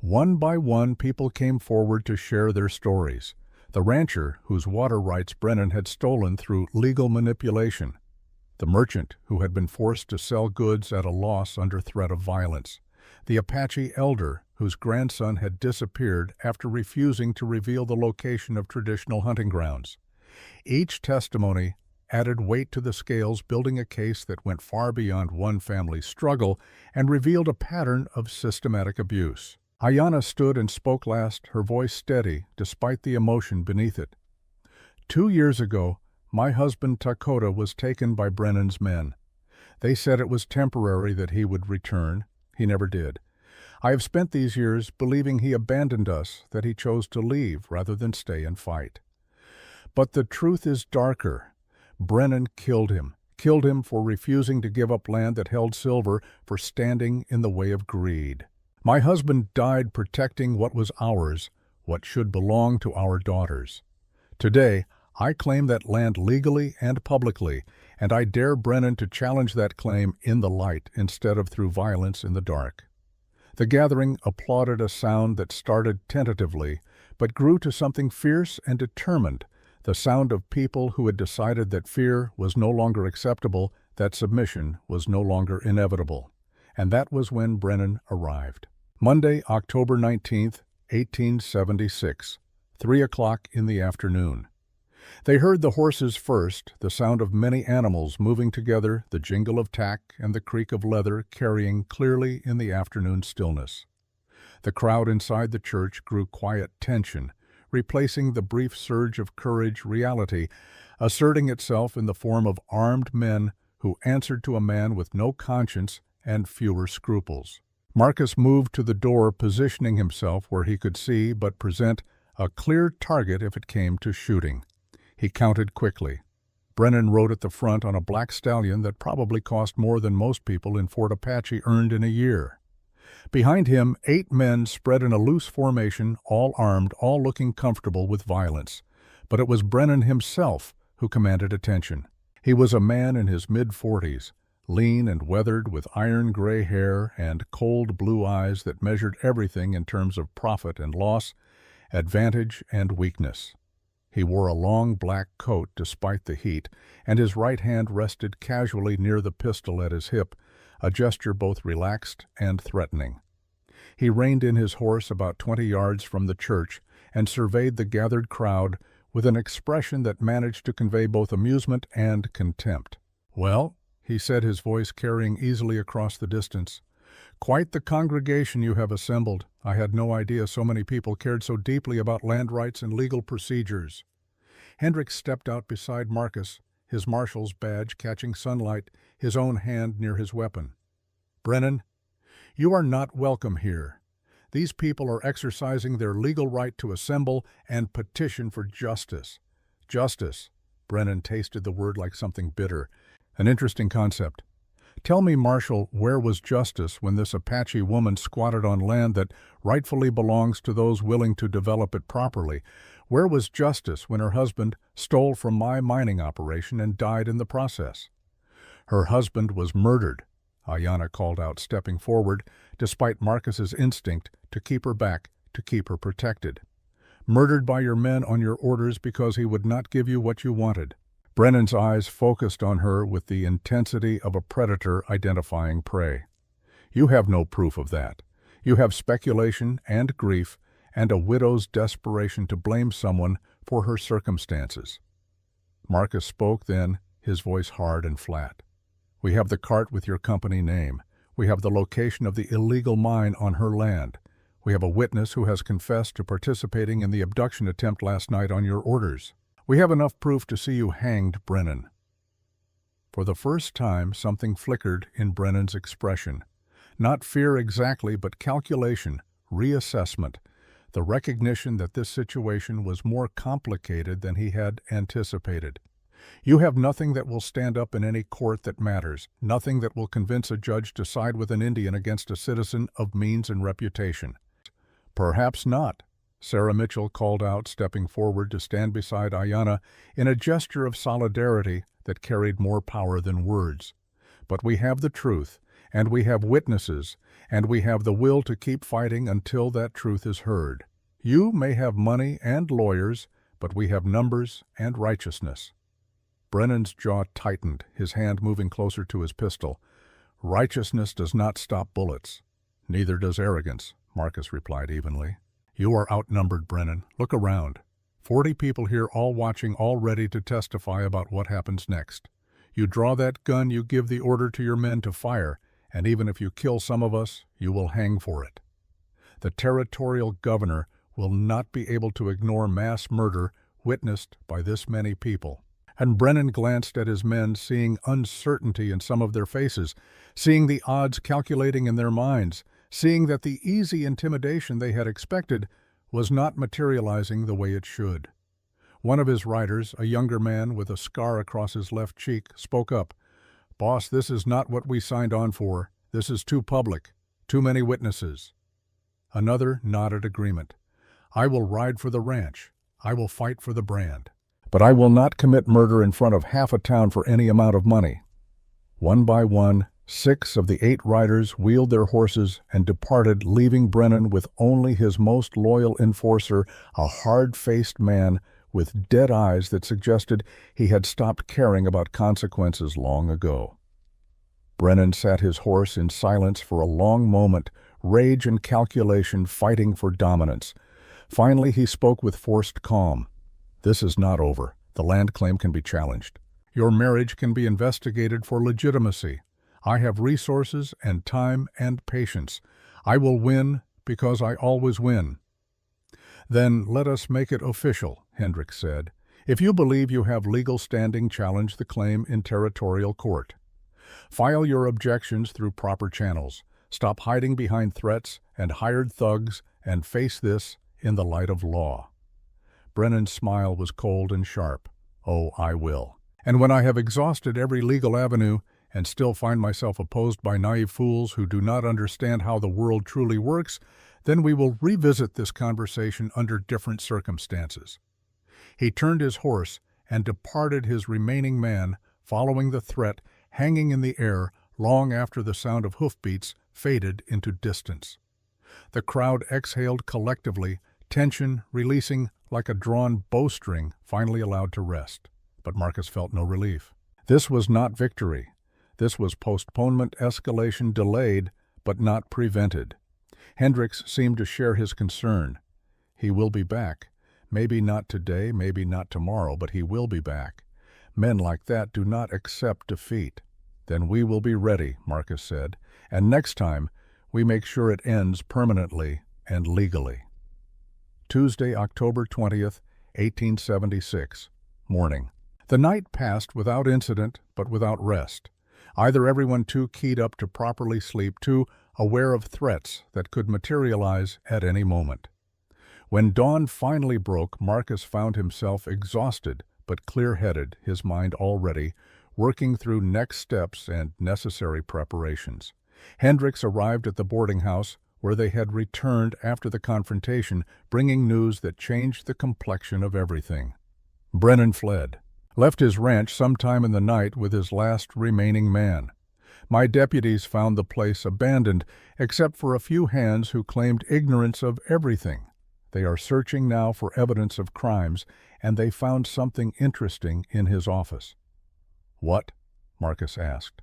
Speaker 1: One by one, people came forward to share their stories. The rancher, whose water rights Brennan had stolen through legal manipulation. The merchant, who had been forced to sell goods at a loss under threat of violence. The Apache elder, whose grandson had disappeared after refusing to reveal the location of traditional hunting grounds. Each testimony added weight to the scales, building a case that went far beyond one family's struggle and revealed a pattern of systematic abuse. Ayanna stood and spoke last, her voice steady despite the emotion beneath it. 2 years ago, my husband Takota was taken by Brennan's men. They said it was temporary, that he would return. He never did. I have spent these years believing he abandoned us, that he chose to leave rather than stay and fight. But the truth is darker. Brennan killed him for refusing to give up land that held silver, for standing in the way of greed. My husband died protecting what was ours, what should belong to our daughters. Today, I claim that land legally and publicly, and I dare Brennan to challenge that claim in the light instead of through violence in the dark. The gathering applauded a sound that started tentatively, but grew to something fierce and determined, the sound of people who had decided that fear was no longer acceptable, that submission was no longer inevitable. And that was when Brennan arrived. Monday, October 19th, 1876, 3 o'clock in the afternoon. They heard the horses first, the sound of many animals moving together, the jingle of tack and the creak of leather carrying clearly in the afternoon stillness. The crowd inside the church grew quiet tension, replacing the brief surge of courage reality, asserting itself in the form of armed men who answered to a man with no conscience and fewer scruples. Marcus moved to the door, positioning himself where he could see but present a clear target if it came to shooting. He counted quickly. Brennan rode at the front on a black stallion that probably cost more than most people in Fort Apache earned in a year. Behind him, 8 men spread in a loose formation, all armed, all looking comfortable with violence. But it was Brennan himself who commanded attention. He was a man in his mid-40s, lean and weathered, with iron-gray hair and cold blue eyes that measured everything in terms of profit and loss, advantage and weakness. He wore a long black coat despite the heat, and his right hand rested casually near the pistol at his hip, a gesture both relaxed and threatening. He reined in his horse about 20 yards from the church and surveyed the gathered crowd with an expression that managed to convey both amusement and contempt. "Well," he said, his voice carrying easily across the distance, "quite the congregation you have assembled. I had no idea so many people cared so deeply about land rights and legal procedures." Hendricks stepped out beside Marcus, his marshal's badge catching sunlight, his own hand near his weapon. "Brennan, you are not welcome here. These people are exercising their legal right to assemble and petition for justice." Justice. Brennan tasted the word like something bitter. An interesting concept. "Tell me, Marshal, where was justice when this Apache woman squatted on land that rightfully belongs to those willing to develop it properly? Where was justice when her husband stole from my mining operation and died in the process?" "Her husband was murdered," Ayanna called out, stepping forward, despite Marcus's instinct to keep her back, to keep her protected. "Murdered by your men on your orders because he would not give you what you wanted." Brennan's eyes focused on her with the intensity of a predator identifying prey. "You have no proof of that. You have speculation and grief and a widow's desperation to blame someone for her circumstances." Marcus spoke then, his voice hard and flat. "We have the cart with your company name. We have the location of the illegal mine on her land. We have a witness who has confessed to participating in the abduction attempt last night on your orders. We have enough proof to see you hanged, Brennan." For the first time, something flickered in Brennan's expression. Not fear exactly, but calculation, reassessment, the recognition that this situation was more complicated than he had anticipated. You have nothing that will stand up in any court that matters, nothing that will convince a judge to side with an Indian against a citizen of means and reputation. Perhaps not, Sarah Mitchell called out, stepping forward to stand beside Ayanna in a gesture of solidarity that carried more power than words. But we have the truth, and we have witnesses, and we have the will to keep fighting until that truth is heard. You may have money and lawyers, but we have numbers and righteousness. Brennan's jaw tightened, his hand moving closer to his pistol. Righteousness does not stop bullets. Neither does arrogance, Marcus replied evenly. You are outnumbered, Brennan. Look around. 40 people here, all watching, all ready to testify about what happens next. You draw that gun, you give the order to your men to fire, and even if you kill some of us, you will hang for it. The territorial governor will not be able to ignore mass murder witnessed by this many people. And Brennan glanced at his men, seeing uncertainty in some of their faces, seeing the odds calculating in their minds, seeing that the easy intimidation they had expected was not materializing the way it should. One of his riders, a younger man with a scar across his left cheek, spoke up. Boss, this is not what we signed on for. This is too public. Too many witnesses. Another nodded agreement. I will ride for the ranch. I will fight for the brand. But I will not commit murder in front of half a town for any amount of money. One by one, 6 of the 8 riders wheeled their horses and departed, leaving Brennan with only his most loyal enforcer, a hard-faced man with dead eyes that suggested he had stopped caring about consequences long ago. Brennan sat his horse in silence for a long moment, rage and calculation fighting for dominance. Finally, he spoke with forced calm. This is not over. The land claim can be challenged. Your marriage can be investigated for legitimacy. I have resources and time and patience. I will win because I always win. Then let us make it official, Hendricks said. If you believe you have legal standing, challenge the claim in territorial court. File your objections through proper channels. Stop hiding behind threats and hired thugs and face this in the light of law. Brennan's smile was cold and sharp. Oh, I will. And when I have exhausted every legal avenue and still find myself opposed by naive fools who do not understand how the world truly works, then we will revisit this conversation under different circumstances. He turned his horse and departed, his remaining man following the threat, hanging in the air long after the sound of hoofbeats faded into distance. The crowd exhaled collectively, tension releasing like a drawn bowstring finally allowed to rest. But Marcus felt no relief. This was not victory. This was postponement, escalation delayed, but not prevented. Hendricks seemed to share his concern. He will be back. Maybe not today, maybe not tomorrow, but he will be back. Men like that do not accept defeat. Then we will be ready, Marcus said, and next time we make sure it ends permanently and legally. Tuesday, October 20th, 1876, morning. The night passed without incident, but without rest. Either everyone too keyed up to properly sleep, too aware of threats that could materialize at any moment. When dawn finally broke, Marcus found himself exhausted but clear-headed, his mind already working through next steps and necessary preparations. Hendricks arrived at the boarding house where they had returned after the confrontation, bringing news that changed the complexion of everything. Brennan fled, left his ranch sometime in the night with his last remaining man. My deputies found the place abandoned, except for a few hands who claimed ignorance of everything. They are searching now for evidence of crimes, and they found something interesting in his office. What? Marcus asked.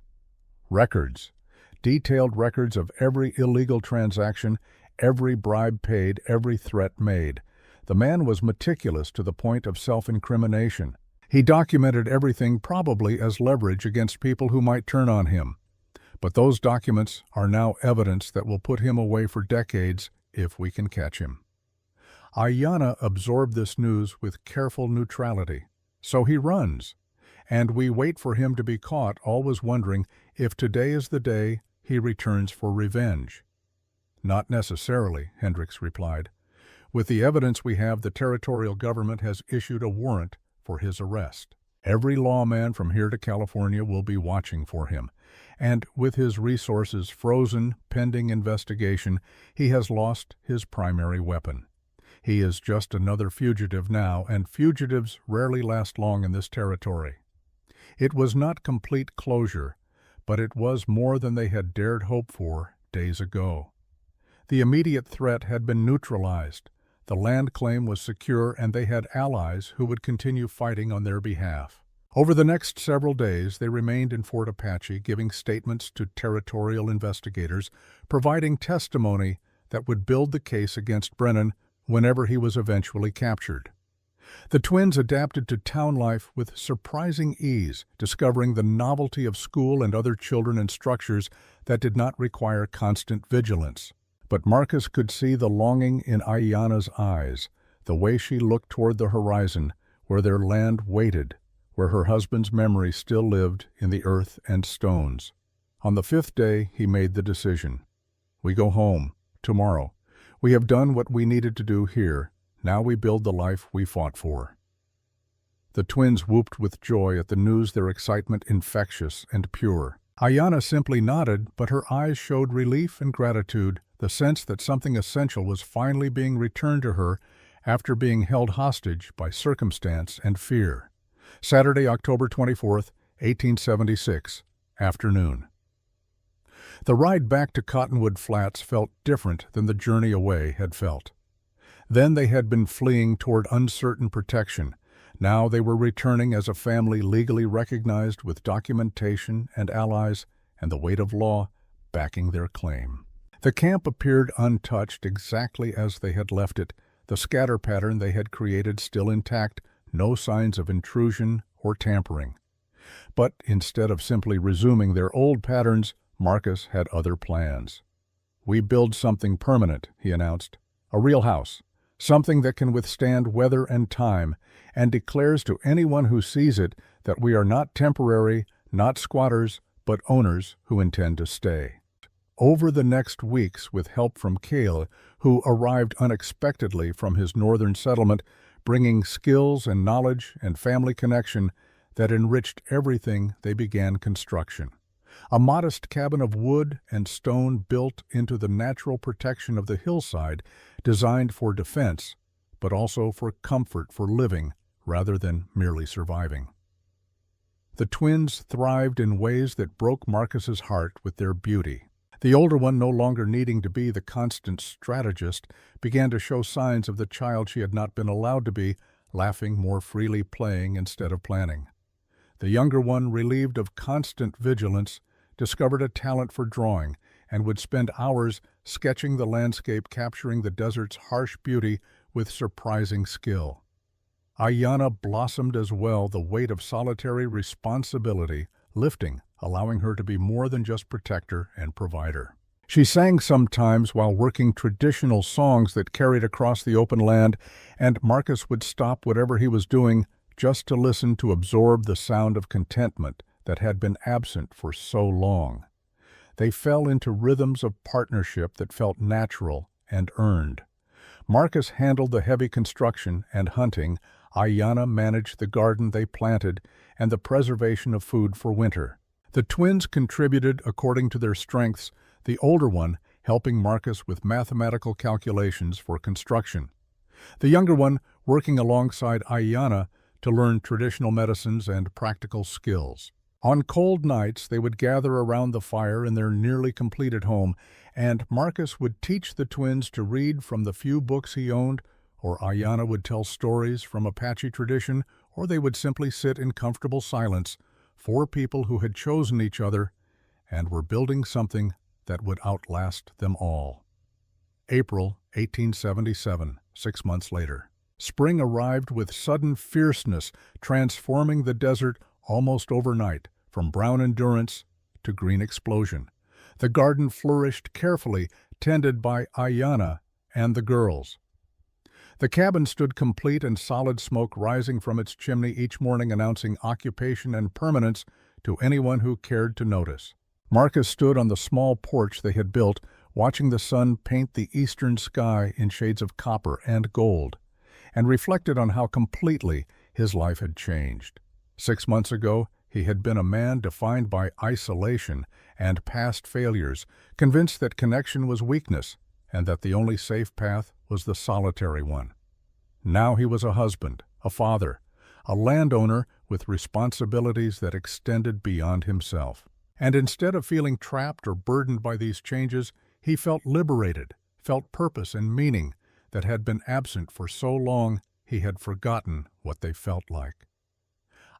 Speaker 1: Records. Detailed records of every illegal transaction, every bribe paid, every threat made. The man was meticulous to the point of self-incrimination. He documented everything probably as leverage against people who might turn on him. But those documents are now evidence that will put him away for decades if we can catch him. Ayanna absorbed this news with careful neutrality. So he runs, and we wait for him to be caught, always wondering if today is the day he returns for revenge. Not necessarily, Hendricks replied. With the evidence we have, the territorial government has issued a warrant for his arrest. Every lawman from here to California will be watching for him, and with his resources frozen pending investigation, he has lost his primary weapon. He is just another fugitive now, and fugitives rarely last long in this territory. It was not complete closure, but it was more than they had dared hope for days ago. The immediate threat had been neutralized. The land claim was secure, and they had allies who would continue fighting on their behalf. Over the next several days, they remained in Fort Apache, giving statements to territorial investigators, providing testimony that would build the case against Brennan whenever he was eventually captured. The twins adapted to town life with surprising ease, discovering the novelty of school and other children and structures that did not require constant vigilance. But Marcus could see the longing in Aiyana's eyes, the way she looked toward the horizon, where their land waited, where her husband's memory still lived in the earth and stones. On the 5th day, he made the decision. "We go home, tomorrow. We have done what we needed to do here. Now we build the life we fought for." The twins whooped with joy at the news, their excitement infectious and pure. Aiyana simply nodded, but her eyes showed relief and gratitude, the sense that something essential was finally being returned to her after being held hostage by circumstance and fear. Saturday, October 24th, 1876, afternoon. The ride back to Cottonwood Flats felt different than the journey away had felt. Then they had been fleeing toward uncertain protection. Now they were returning as a family legally recognized with documentation and allies and the weight of law backing their claim. The camp appeared untouched exactly as they had left it, the scatter pattern they had created still intact, no signs of intrusion or tampering. But instead of simply resuming their old patterns, Marcus had other plans. "We build something permanent," he announced. "A real house. Something that can withstand weather and time, and declares to anyone who sees it that we are not temporary, not squatters, but owners who intend to stay." Over the next weeks, with help from Cale, who arrived unexpectedly from his northern settlement, bringing skills and knowledge and family connection that enriched everything, they began construction. A modest cabin of wood and stone built into the natural protection of the hillside, designed for defense, but also for comfort for living rather than merely surviving. The twins thrived in ways that broke Marcus's heart with their beauty. The older one, no longer needing to be the constant strategist, began to show signs of the child she had not been allowed to be, laughing more freely, playing instead of planning. The younger one, relieved of constant vigilance, discovered a talent for drawing and would spend hours sketching the landscape, capturing the desert's harsh beauty with surprising skill. Aiyana blossomed as well, the weight of solitary responsibility lifting, allowing her to be more than just protector and provider. She sang sometimes while working traditional songs that carried across the open land, and Marcus would stop whatever he was doing just to listen, to absorb the sound of contentment that had been absent for so long. They fell into rhythms of partnership that felt natural and earned. Marcus handled the heavy construction and hunting. Aiyana managed the garden they planted and the preservation of food for winter. The twins contributed according to their strengths, the older one helping Marcus with mathematical calculations for construction, the younger one working alongside Aiyana to learn traditional medicines and practical skills. On cold nights, they would gather around the fire in their nearly completed home, and Marcus would teach the twins to read from the few books he owned, or Aiyana would tell stories from Apache tradition, or they would simply sit in comfortable silence, four people who had chosen each other and were building something that would outlast them all. April 1877, 6 months later. Spring arrived with sudden fierceness, transforming the desert almost overnight, from brown endurance to green explosion. The garden flourished carefully, tended by Aiyana and the girls. The cabin stood complete, and solid smoke rising from its chimney each morning, announcing occupation and permanence to anyone who cared to notice. Marcus stood on the small porch they had built, watching the sun paint the eastern sky in shades of copper and gold, and reflected on how completely his life had changed. 6 months ago, he had been a man defined by isolation and past failures, convinced that connection was weakness and that the only safe path was the solitary one. Now he was a husband, a father, a landowner with responsibilities that extended beyond himself. And instead of feeling trapped or burdened by these changes, he felt liberated, felt purpose and meaning that had been absent for so long he had forgotten what they felt like.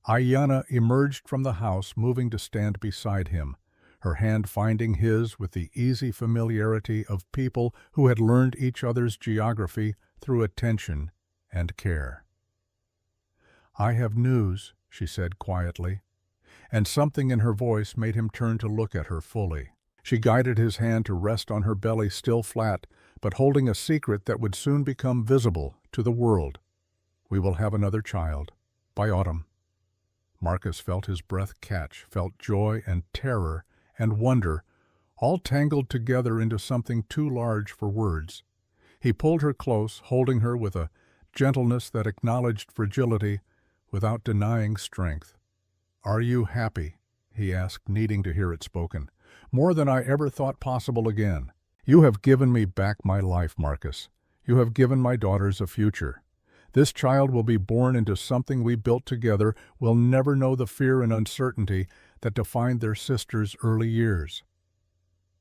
Speaker 1: Ayanna emerged from the house, moving to stand beside him, her hand finding his with the easy familiarity of people who had learned each other's geography through attention and care. "I have news," she said quietly, and something in her voice made him turn to look at her fully. She guided his hand to rest on her belly, still flat, but holding a secret that would soon become visible to the world. "We will have another child, by autumn." Marcus felt his breath catch, felt joy and terror and wonder, all tangled together into something too large for words. He pulled her close, holding her with a gentleness that acknowledged fragility without denying strength. "Are you happy?" he asked, needing to hear it spoken. "More than I ever thought possible again. You have given me back my life, Marcus. You have given my daughters a future. This child will be born into something we built together, will never know the fear and uncertainty that defined their sister's early years."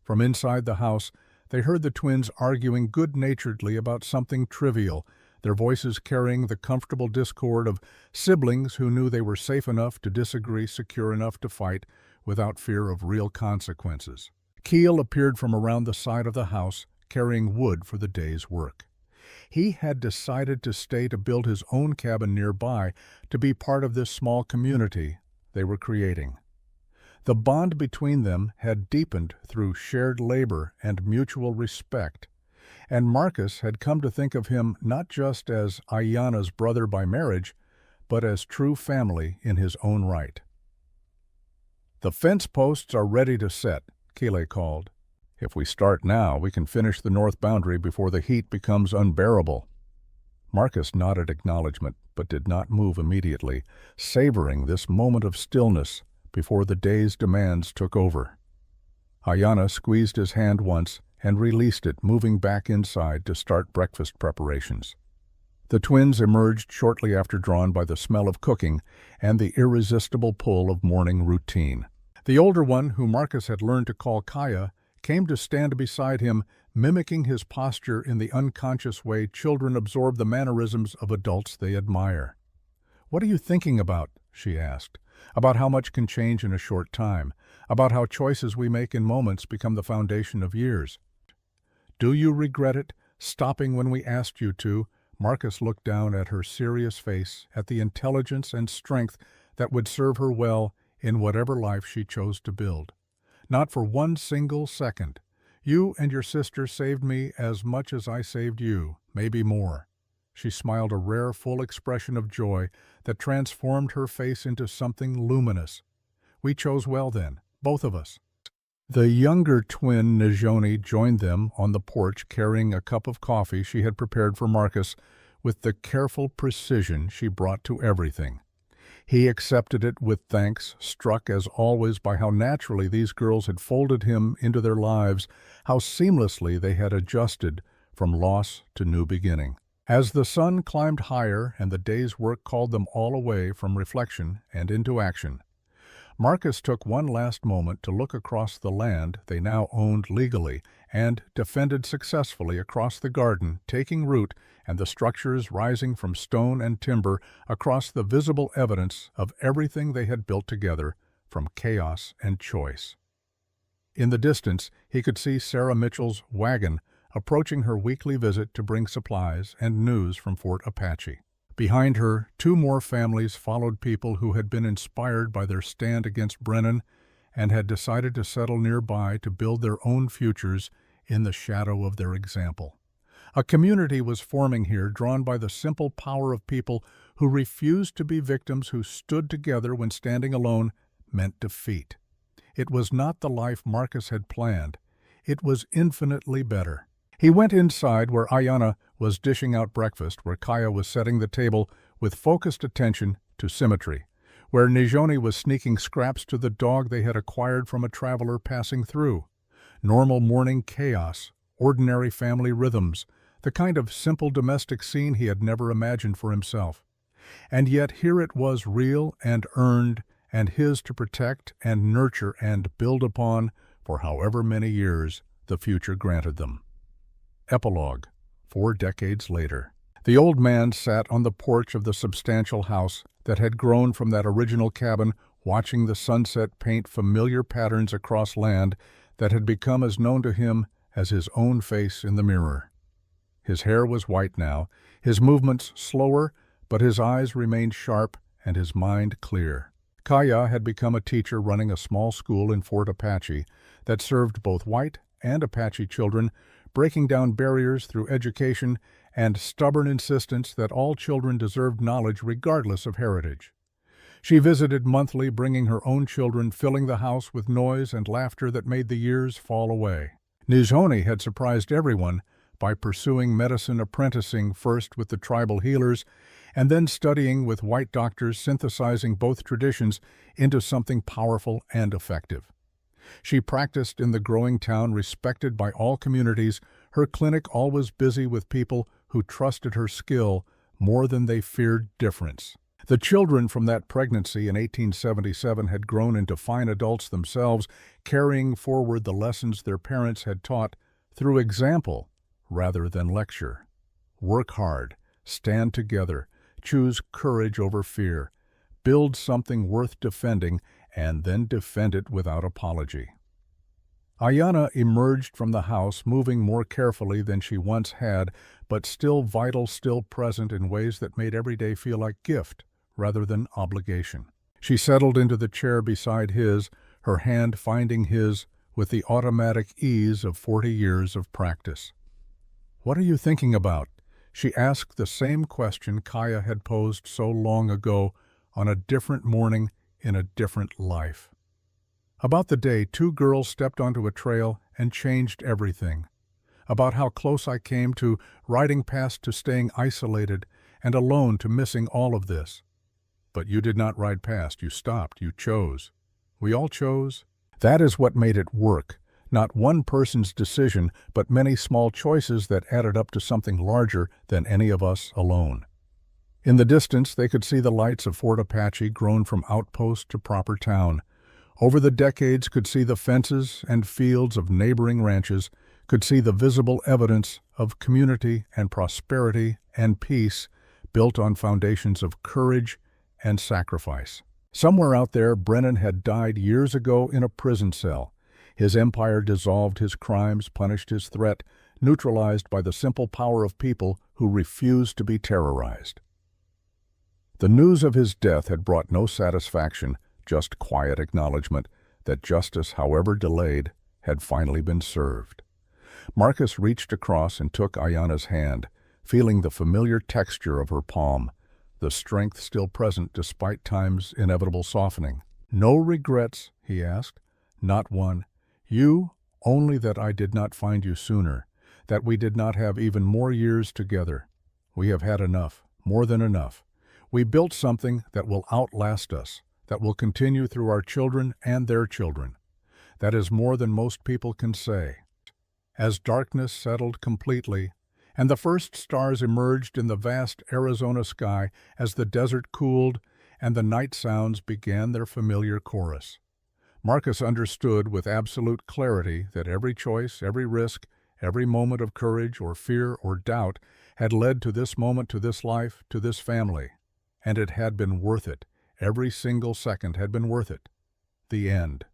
Speaker 1: From inside the house, they heard the twins arguing good-naturedly about something trivial, their voices carrying the comfortable discord of siblings who knew they were safe enough to disagree, secure enough to fight, without fear of real consequences. Keel appeared from around the side of the house, carrying wood for the day's work. He had decided to stay to build his own cabin nearby, to be part of this small community they were creating. The bond between them had deepened through shared labor and mutual respect, and Marcus had come to think of him not just as Ayanna's brother by marriage, but as true family in his own right. "The fence posts are ready to set," Keel called. "If we start now, we can finish the north boundary before the heat becomes unbearable." Marcus nodded acknowledgment, but did not move immediately, savoring this moment of stillness before the day's demands took over. Ayanna squeezed his hand once and released it, moving back inside to start breakfast preparations. The twins emerged shortly after, drawn by the smell of cooking and the irresistible pull of morning routine. The older one, who Marcus had learned to call Kaya, came to stand beside him, mimicking his posture in the unconscious way children absorb the mannerisms of adults they admire. "What are you thinking about?" she asked. "About how much can change in a short time, about how choices we make in moments become the foundation of years. Do you regret it, stopping when we asked you to?" Marcus looked down at her serious face, at the intelligence and strength that would serve her well in whatever life she chose to build. "Not for one single second. You and your sister saved me as much as I saved you, maybe more." She smiled, a rare, full expression of joy that transformed her face into something luminous. "We chose well then, both of us." The younger twin, Najoni, joined them on the porch, carrying a cup of coffee she had prepared for Marcus with the careful precision she brought to everything. He accepted it with thanks, struck as always by how naturally these girls had folded him into their lives, how seamlessly they had adjusted from loss to new beginning. As the sun climbed higher and the day's work called them all away from reflection and into action, Marcus took one last moment to look across the land they now owned legally and defended successfully across the garden, taking root, and the structures rising from stone and timber across the visible evidence of everything they had built together from chaos and choice. In the distance, he could see Sarah Mitchell's wagon approaching her weekly visit to bring supplies and news from Fort Apache. Behind her, 2 more families followed, people who had been inspired by their stand against Brennan and had decided to settle nearby to build their own futures in the shadow of their example. A community was forming here, drawn by the simple power of people who refused to be victims, who stood together when standing alone meant defeat. It was not the life Marcus had planned. It was infinitely better. He went inside, where Ayanna was dishing out breakfast, where Kaya was setting the table with focused attention to symmetry. where Nijoni was sneaking scraps to the dog they had acquired from a traveler passing through. Normal morning chaos, ordinary family rhythms, the kind of simple domestic scene he had never imagined for himself. And yet here it was, real and earned, and his to protect and nurture and build upon for however many years the future granted them. Epilogue, 4 decades later. The old man sat on the porch of the substantial house that had grown from that original cabin, watching the sunset paint familiar patterns across land that had become as known to him as his own face in the mirror. His hair was white now, his movements slower, but his eyes remained sharp and his mind clear. Kaya had become a teacher running a small school in Fort Apache that served both white and Apache children, breaking down barriers through education and stubborn insistence that all children deserved knowledge regardless of heritage. She visited monthly, bringing her own children, filling the house with noise and laughter that made the years fall away. Nijoni had surprised everyone by pursuing medicine, apprenticing first with the tribal healers and then studying with white doctors, synthesizing both traditions into something powerful and effective. She practiced in the growing town, respected by all communities, her clinic always busy with people who trusted her skill more than they feared difference. The children from that pregnancy in 1877 had grown into fine adults themselves, carrying forward the lessons their parents had taught through example rather than lecture. Work hard, stand together, choose courage over fear, build something worth defending, and then defend it without apology. Ayanna emerged from the house, moving more carefully than she once had, but still vital, still present in ways that made every day feel like gift rather than obligation. She settled into the chair beside his, her hand finding his with the automatic ease of 40 years of practice. "What are you thinking about?" She asked the same question Kaya had posed so long ago on a different morning in a different life. About the day 2 girls stepped onto a trail and changed everything. About how close I came to riding past, to staying isolated and alone, to missing all of this. But you did not ride past, you stopped, you chose. We all chose. That is what made it work. Not one person's decision, but many small choices that added up to something larger than any of us alone. In the distance, they could see the lights of Fort Apache, grown from outpost to proper town. Over the decades, could see the fences and fields of neighboring ranches, could see the visible evidence of community and prosperity and peace built on foundations of courage and sacrifice. Somewhere out there, Brennan had died years ago in a prison cell. His empire dissolved, his crimes punished, his threat neutralized by the simple power of people who refused to be terrorized. The news of his death had brought no satisfaction, just quiet acknowledgement that justice, however delayed, had finally been served. Marcus reached across and took Ayanna's hand, feeling the familiar texture of her palm, the strength still present despite time's inevitable softening. "No regrets?" he asked. "Not one. You, only that I did not find you sooner, that we did not have even more years together. We have had enough, more than enough. We built something that will outlast us, that will continue through our children and their children. That is more than most people can say." As darkness settled completely, and the first stars emerged in the vast Arizona sky, as the desert cooled and the night sounds began their familiar chorus, Marcus understood with absolute clarity that every choice, every risk, every moment of courage or fear or doubt had led to this moment, to this life, to this family. And it had been worth it. Every single second had been worth it. The end.